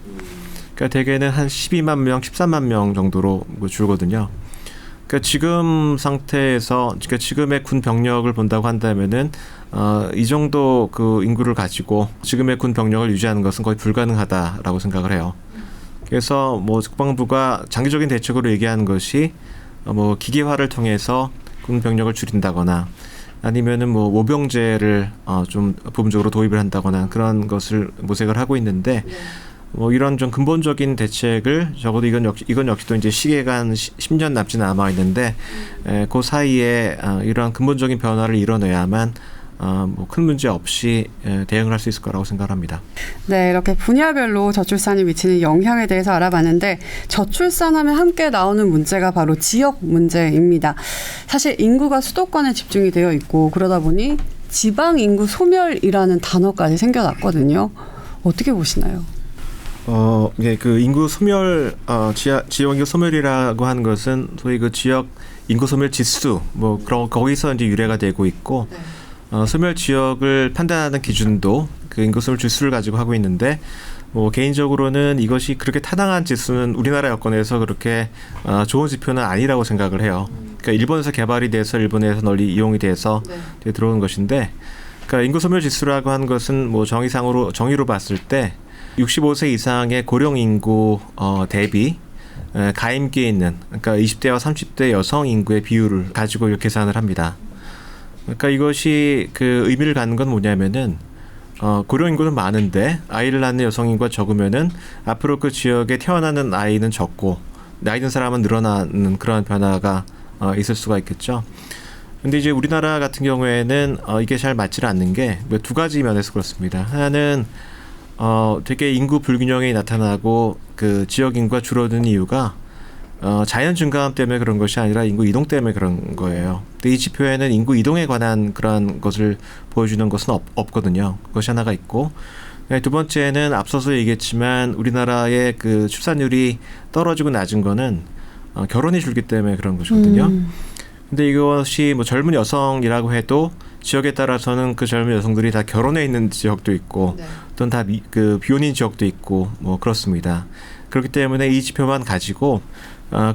그러니까 대개는 한 12만 명, 13만 명 정도로 줄거든요. 그러니까 지금 상태에서, 그러니까 지금의 군 병력을 본다고 한다면은 이 정도 그 인구를 가지고 지금의 군 병력을 유지하는 것은 거의 불가능하다라고 생각을 해요. 그래서 뭐 국방부가 장기적인 대책으로 얘기하는 것이 뭐 기계화를 통해서 군 병력을 줄인다거나 아니면은 뭐 모병제를 좀 부분적으로 도입을 한다거나 그런 것을 모색을 하고 있는데. 뭐 이런 좀 근본적인 대책을 적어도 이건 역시도 이제 시계가 한 10년 남짓 남아 있는데 그 사이에 이러한 근본적인 변화를 이뤄내야만 뭐 큰 문제 없이 대응을 할 수 있을 거라고 생각합니다. 네, 이렇게 분야별로 저출산이 미치는 영향에 대해서 알아봤는데 저출산하면 함께 나오는 문제가 바로 지역 문제입니다. 사실 인구가 수도권에 집중이 되어 있고 그러다 보니 지방 인구 소멸이라는 단어까지 생겨났거든요. 어떻게 보시나요? 예, 그 인구 소멸, 지역 인구 소멸이라고 하는 것은 소위 그 지역 인구 소멸 지수, 뭐 거기서 이제 유래가 되고 있고, 소멸 지역을 판단하는 기준도 그 인구 소멸 지수를 가지고 하고 있는데, 뭐 개인적으로는 이것이 그렇게 타당한 지수는 우리나라 여건에서 그렇게 좋은 지표는 아니라고 생각을 해요. 그러니까 일본에서 개발이 돼서 일본에서 널리 이용이 돼서 들어오는 것인데, 그러니까 인구 소멸 지수라고 하는 것은 뭐 정의로 봤을 때 65세 이상의 고령 인구 대비 가임기에 있는, 그러니까 20대와 30대 여성 인구의 비율을 가지고 이렇게 계산을 합니다. 그러니까 이것이 그 의미를 갖는 건 뭐냐면은 고령 인구는 많은데 아이를 낳는 여성 인구가 적으면은 앞으로 그 지역에 태어나는 아이는 적고 나이 든 사람은 늘어나는 그런 변화가 있을 수가 있겠죠. 근데 이제 우리나라 같은 경우에는 이게 잘 맞지를 않는 게 두 가지 면에서 그렇습니다. 하나는 되게 인구 불균형이 나타나고 그 지역 인구가 줄어드는 이유가 자연 증가함 때문에 그런 것이 아니라 인구 이동 때문에 그런 거예요. 근데 이 지표에는 인구 이동에 관한 그런 것을 보여주는 것은 없거든요. 그것이 하나가 있고, 두 번째는 앞서서 얘기했지만 우리나라의 그 출산율이 떨어지고 낮은 거는 결혼이 줄기 때문에 그런 것이거든요. 근데 이것이 뭐 젊은 여성이라고 해도 지역에 따라서는 그 젊은 여성들이 다 결혼해 있는 지역도 있고 네. 또는 다 그 비혼인 지역도 있고 뭐 그렇습니다. 그렇기 때문에 이 지표만 가지고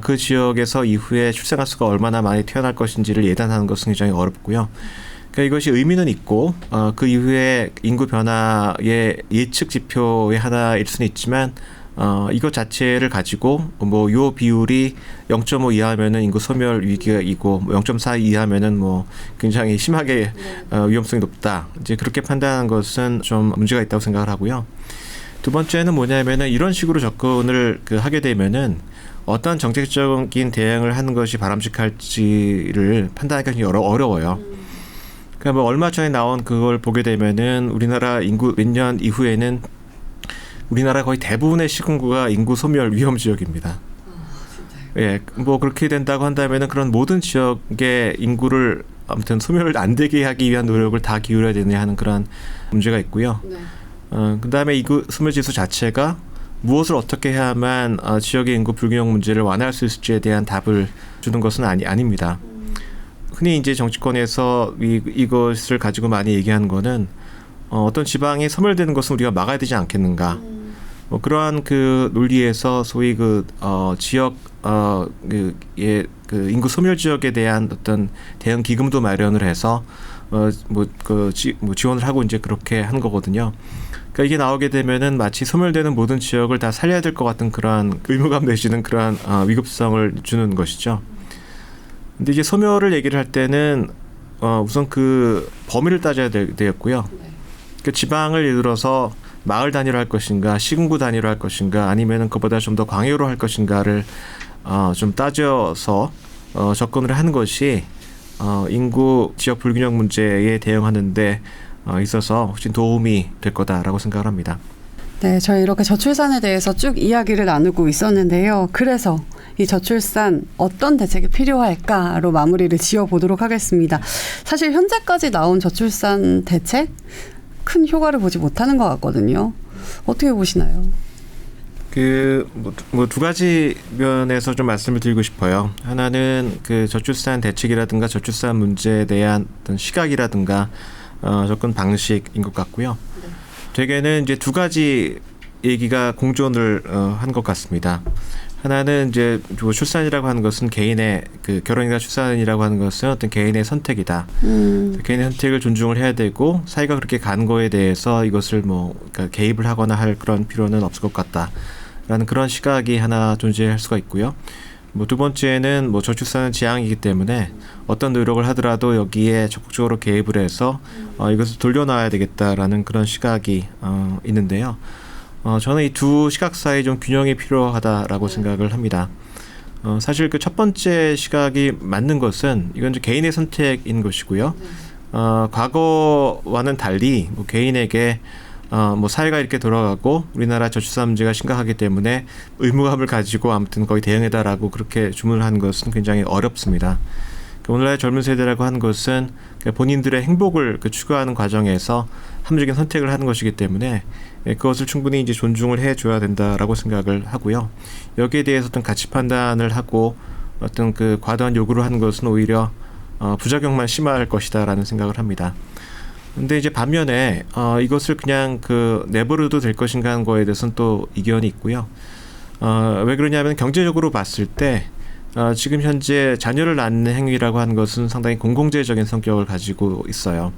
그 지역에서 이후에 출생아 수가 얼마나 많이 태어날 것인지를 예단하는 것은 굉장히 어렵고요. 그러니까 이것이 의미는 있고 그 이후에 인구 변화의 예측 지표의 하나일 수는 있지만 이것 자체를 가지고 뭐 요 비율이 0.5 이하면은 인구 소멸 위기이고 뭐 0.4 이하면은 뭐 굉장히 심하게 위험성이 높다. 이제 그렇게 판단하는 것은 좀 문제가 있다고 생각을 하고요. 두 번째는 뭐냐면은 이런 식으로 접근을 하게 되면은 어떤 정책적인 대응을 하는 것이 바람직할지를 판단하기가 굉장히 어려워요. 그러니까 뭐 얼마 전에 나온 그걸 보게 되면은 우리나라 인구 몇 년 이후에는 우리나라 거의 대부분의 시군구가 인구 소멸 위험 지역입니다. 예, 뭐 그렇게 된다고 한다면은 그런 모든 지역의 인구를 아무튼 소멸을 안 되게 하기 위한 노력을 다 기울여야 되느냐 하는 그런 문제가 있고요. 네. 그다음에 인구 소멸 지수 자체가 무엇을 어떻게 해야만 지역의 인구 불균형 문제를 완화할 수 있을지에 대한 답을 주는 것은 아닙니다. 흔히 이제 정치권에서 이것을 가지고 많이 얘기하는 거는 어떤 지방이 소멸되는 것은 우리가 막아야 되지 않겠는가. 뭐 그러한 그 논리에서 소위 지역 인구 소멸 지역에 대한 어떤 대응 기금도 마련을 해서 지원을 하고 이제 그렇게 한 거거든요. 그러니까 이게 나오게 되면은 마치 소멸되는 모든 지역을 다 살려야 될 것 같은 그러한 의무감 내지는 그러한 위급성을 주는 것이죠. 근데 이제 소멸을 얘기를 할 때는 우선 그 범위를 따져야 되겠고요. 그 지방을 예를 들어서 마을 단위로 할 것인가, 시군구 단위로 할 것인가, 아니면은 그보다 좀 더 광역으로 할 것인가를 좀 따져서 접근을 하는 것이 인구 지역 불균형 문제에 대응하는데 있어서 훨씬 도움이 될 거다라고 생각을 합니다. 네, 저희 이렇게 저출산에 대해서 쭉 이야기를 나누고 있었는데요. 그래서 이 저출산 어떤 대책이 필요할까로 마무리를 지어보도록 하겠습니다. 사실 현재까지 나온 저출산 대책 큰 효과를 보지 못하는 것 같거든요. 어떻게 보시나요? 뭐 두 가지 면에서 좀 말씀을 드리고 싶어요. 하나는 그 저출산 대책이라든가 저출산 문제에 대한 어떤 시각이라든가 접근 방식인 것 같고요. 되게는 이제 두 가지 얘기가 공존을 한 것 같습니다. 하나는 이제 출산이라고 하는 것은 개인의 그 결혼이나 출산이라고 하는 것은 어떤 개인의 선택이다. 개인의 선택을 존중을 해야 되고 사회가 그렇게 가는 거에 대해서 이것을 그러니까 개입을 하거나 할 그런 필요는 없을 것 같다라는 그런 시각이 하나 존재할 수가 있고요. 뭐 두 번째는 저출산은 재앙이기 때문에 어떤 노력을 하더라도 여기에 적극적으로 개입을 해서 이것을 돌려놔야 되겠다라는 그런 시각이 있는데요. 저는 이 두 시각 사이 좀 균형이 필요하다라고 생각을 합니다. 사실 그 첫 번째 시각이 맞는 것은 이건 이제 개인의 선택인 것이고요. 과거와는 달리 개인에게 사회가 이렇게 돌아가고 우리나라 저출산 문제가 심각하기 때문에 의무감을 가지고 아무튼 거의 대응해달라고 그렇게 주문을 하는 것은 굉장히 어렵습니다. 오늘날 젊은 세대라고 하는 것은 본인들의 행복을 추구하는 과정에서 합리적인 선택을 하는 것이기 때문에 그것을 충분히 이제 존중을 해줘야 된다라고 생각을 하고요. 여기에 대해서 어떤 가치 판단을 하고 어떤 그 과도한 요구를 하는 것은 오히려 부작용만 심화할 것이다라는 생각을 합니다. 근데 이제 반면에 이것을 그냥 내버려도 될 것인가 하는 거에 대해서는 또 이견이 있고요. 왜 그러냐면 경제적으로 봤을 때 지금 현재 자녀를 낳는 행위라고 하는 것은 상당히 공공재적인 성격을 가지고 있어요.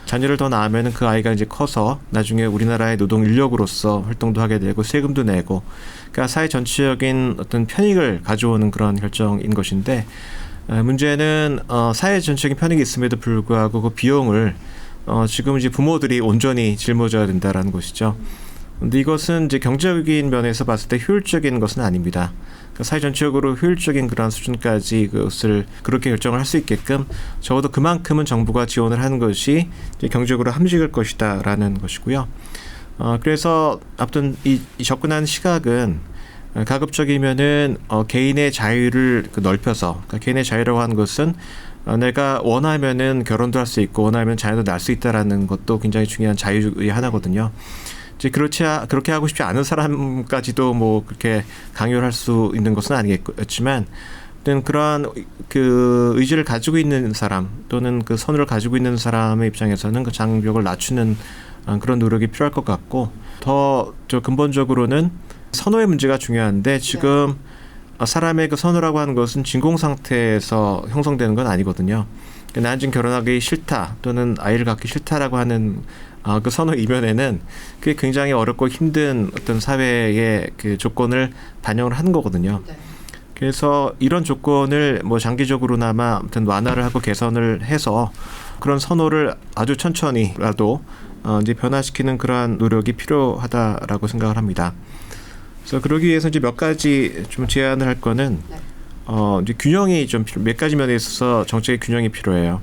자녀를 더 낳으면 그 아이가 이제 커서 나중에 우리나라의 노동 인력으로서 활동도 하게 되고 세금도 내고 그러니까 사회 전체적인 어떤 편익을 가져오는 그런 결정인 것인데 문제는 사회 전체적인 편익이 있음에도 불구하고 그 비용을 지금 이제 부모들이 온전히 짊어져야 된다라는 것이죠. 근데 이것은 이제 경제적인 면에서 봤을 때 효율적인 것은 아닙니다. 그러니까 사회 전체적으로 효율적인 그런 수준까지 그것을 그렇게 결정을 할 수 있게끔 적어도 그만큼은 정부가 지원을 하는 것이 이제 경제적으로 합리적일 것이다라는 것이고요. 그래서 아무튼 이 접근하는 시각은 가급적이면은 개인의 자유를 넓혀서 그러니까 개인의 자유라고 하는 것은 내가 원하면은 결혼도 할 수 있고 원하면 자녀도 낳을 수 있다라는 것도 굉장히 중요한 자유의 하나거든요. 이제 그렇게 하고 싶지 않은 사람까지도 그렇게 강요를 할 수 있는 것은 아니겠지만 그러한 그 의지를 가지고 있는 사람 또는 그 선을 가지고 있는 사람의 입장에서는 그 장벽을 낮추는 그런 노력이 필요할 것 같고, 더 근본적으로는 선호의 문제가 중요한데 지금 사람의 그 선호라고 하는 것은 진공 상태에서 형성되는 건 아니거든요. 나는 지금 결혼하기 싫다 또는 아이를 갖기 싫다라고 하는 그 선호 이면에는 그게 굉장히 어렵고 힘든 어떤 사회의 그 조건을 반영을 하는 거거든요. 그래서 이런 조건을 뭐 장기적으로나마 아무튼 완화를 하고 개선을 해서 그런 선호를 아주 천천히라도 이제 변화시키는 그러한 노력이 필요하다라고 생각을 합니다. 그래서 그러기 위해서 이제 몇 가지 좀 제안을 할 거는 이제 균형이 좀 몇 가지 면에 있어서 정책의 균형이 필요해요.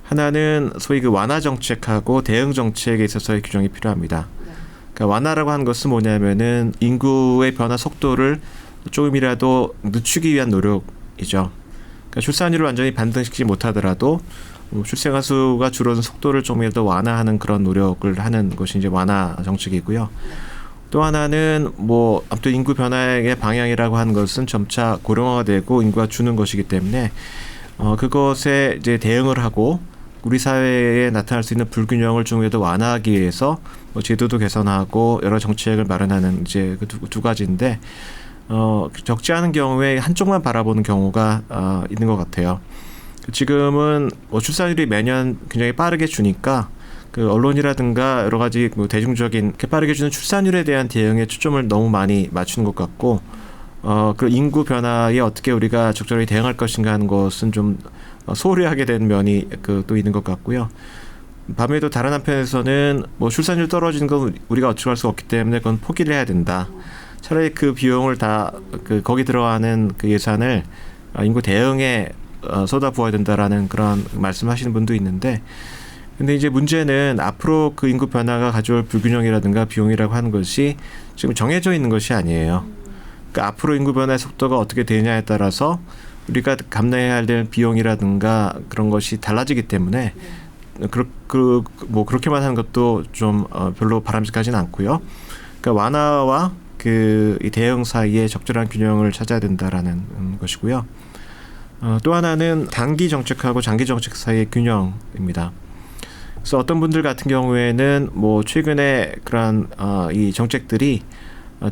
하나는 소위 그 완화 정책하고 대응 정책에 있어서의 균형이 필요합니다. 그러니까 완화라고 하는 것은 뭐냐면은 인구의 변화 속도를 조금이라도 늦추기 위한 노력이죠. 그러니까 출산율을 완전히 반등시키지 못하더라도 출생아 수가 줄어든 속도를 조금이라도 완화하는 그런 노력을 하는 것이 이제 완화 정책이고요. 또 하나는 뭐 아무튼 인구 변화의 방향이라고 하는 것은 점차 고령화가 되고 인구가 주는 것이기 때문에 그것에 이제 대응을 하고 우리 사회에 나타날 수 있는 불균형을 좀이라도 완화하기 위해서 뭐 제도도 개선하고 여러 정책을 마련하는 이제 그 두 가지인데 적지 않은 경우에 한쪽만 바라보는 경우가 있는 것 같아요. 지금은 뭐 출산율이 매년 굉장히 빠르게 주니까 그 언론이라든가 여러 가지 뭐 대중적인 이렇게 빠르게 주는 출산율에 대한 대응에 초점을 너무 많이 맞추는 것 같고, 그 인구 변화에 어떻게 우리가 적절히 대응할 것인가 하는 것은 좀 소홀히 하게 된 면이 또 있는 것 같고요. 반면에 다른 한편에서는 뭐 출산율 떨어지는 건 우리가 어찌할 수 없기 때문에 그건 포기를 해야 된다. 차라리 그 비용을 다 거기 들어가는 그 예산을 인구 대응에 쏟아부어야 된다라는 그런 말씀하시는 분도 있는데, 근데 이제 문제는 앞으로 그 인구 변화가 가져올 불균형이라든가 비용이라고 하는 것이 지금 정해져 있는 것이 아니에요. 그러니까 앞으로 인구 변화의 속도가 어떻게 되냐에 따라서 우리가 감내해야 될 비용이라든가 그런 것이 달라지기 때문에 뭐 그렇게만 하는 것도 좀 별로 바람직하지는 않고요. 그러니까 완화와 이 대응 사이에 적절한 균형을 찾아야 된다라는 것이고요. 또 하나는 단기 정책하고 장기 정책 사이의 균형입니다. 그래서 어떤 분들 같은 경우에는 뭐 최근에 그런 이 정책들이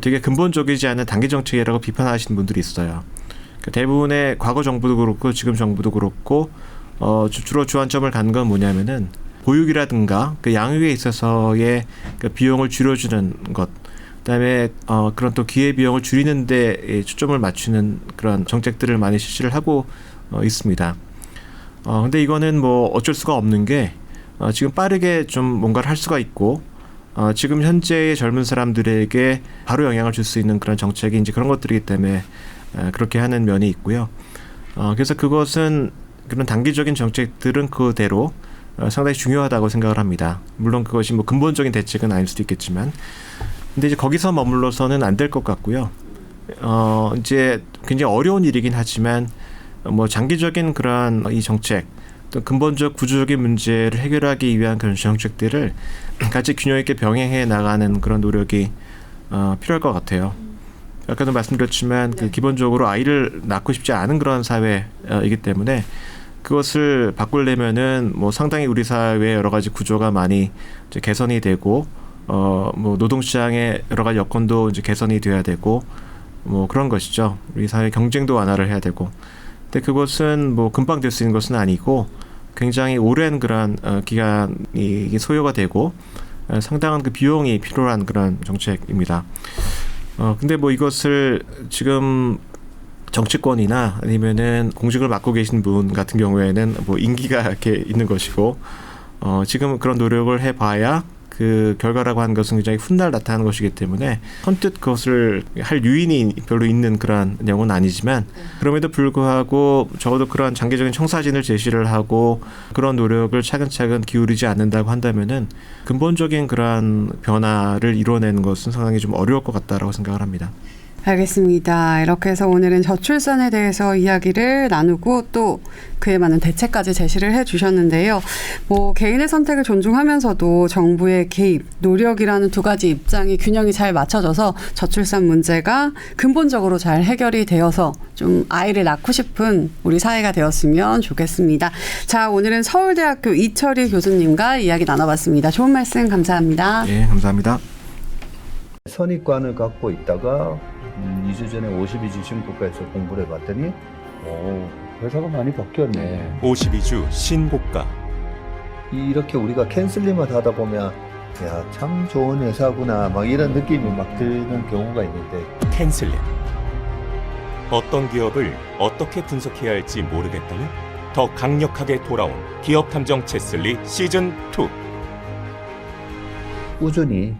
되게 근본적이지 않은 단기 정책이라고 비판하시는 분들이 있어요. 그러니까 대부분의 과거 정부도 그렇고 지금 정부도 그렇고 주로 주안점을 간 건 뭐냐면은 보육이라든가 그 양육에 있어서의 그 비용을 줄여주는 것, 그다음에 그런 또 기회 비용을 줄이는 데 초점을 맞추는 그런 정책들을 많이 실시를 하고 있습니다. 근데 이거는 뭐 어쩔 수가 없는 게 지금 빠르게 좀 뭔가를 할 수가 있고 지금 현재의 젊은 사람들에게 바로 영향을 줄 수 있는 그런 정책이 이제 그런 것들이기 때문에 그렇게 하는 면이 있고요. 그래서 그것은 그런 단기적인 정책들은 그대로 상당히 중요하다고 생각을 합니다. 물론 그것이 뭐 근본적인 대책은 아닐 수도 있겠지만, 근데 이제 거기서 머물러서는 안 될 것 같고요. 이제 굉장히 어려운 일이긴 하지만 뭐 장기적인 그러한 이 정책, 또 근본적 구조적인 문제를 해결하기 위한 그런 정책들을 같이 균형 있게 병행해 나가는 그런 노력이 필요할 것 같아요. 아까도 말씀드렸지만 그 기본적으로 아이를 낳고 싶지 않은 그런 사회이기 때문에 그것을 바꾸려면은 뭐 상당히 우리 사회의 여러 가지 구조가 많이 이제 개선이 되고 뭐 노동시장의 여러 가지 여건도 이제 개선이 돼야 되고 뭐 그런 것이죠. 우리 사회 경쟁도 완화를 해야 되고. 근데 그것은 뭐 금방 될 수 있는 것은 아니고 굉장히 오랜 그런 기간이 소요가 되고 상당한 그 비용이 필요한 그런 정책입니다. 근데 뭐 이것을 지금 정치권이나 아니면은 공직을 맡고 계신 분 같은 경우에는 뭐 임기가 이렇게 있는 것이고 지금 그런 노력을 해봐야 그 결과라고 하는 것은 굉장히 훗날 나타나는 것이기 때문에 선뜻 그것을 할 유인이 별로 있는 그런 내용은 아니지만 그럼에도 불구하고 적어도 그런 장기적인 청사진을 제시를 하고 그런 노력을 차근차근 기울이지 않는다고 한다면은 근본적인 그런 변화를 이뤄내는 것은 상당히 좀 어려울 것 같다라고 생각을 합니다. 알겠습니다. 이렇게 해서 오늘은 저출산에 대해서 이야기를 나누고 또 그에 맞는 대책까지 제시를 해주셨는데요. 뭐 개인의 선택을 존중하면서도 정부의 개입, 노력이라는 두 가지 입장이 균형이 잘 맞춰져서 저출산 문제가 근본적으로 잘 해결이 되어서 좀 아이를 낳고 싶은 우리 사회가 되었으면 좋겠습니다. 자, 오늘은 서울대학교 이철희 교수님과 이야기 나눠봤습니다. 좋은 말씀 감사합니다. 예, 감사합니다. 선입관을 갖고 있다가 2주 전에 52주 신고가에서 공부를 해봤더니 회사가 많이 바뀌었네. 52주 신고가. 이렇게 우리가 캔슬링을 하다 보면 야, 참 좋은 회사구나 막 이런 느낌이 막 드는 경우가 있는데 캔슬링. 어떤 기업을 어떻게 분석해야 할지 모르겠다면 더 강력하게 돌아온 기업 탐정 체슬리 시즌 2. 꾸준히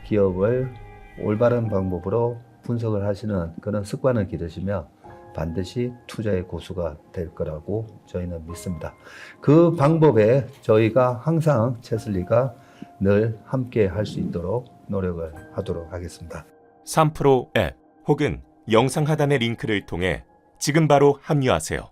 기업을 올바른 방법으로 분석을 하시는 그런 습관을 기르시면 반드시 투자의 고수가 될 거라고 저희는 믿습니다. 그 방법에 저희가 항상 체슬리가 늘 함께 할 수 있도록 노력을 하도록 하겠습니다. 3프로 앱 혹은 영상 하단의 링크를 통해 지금 바로 합류하세요.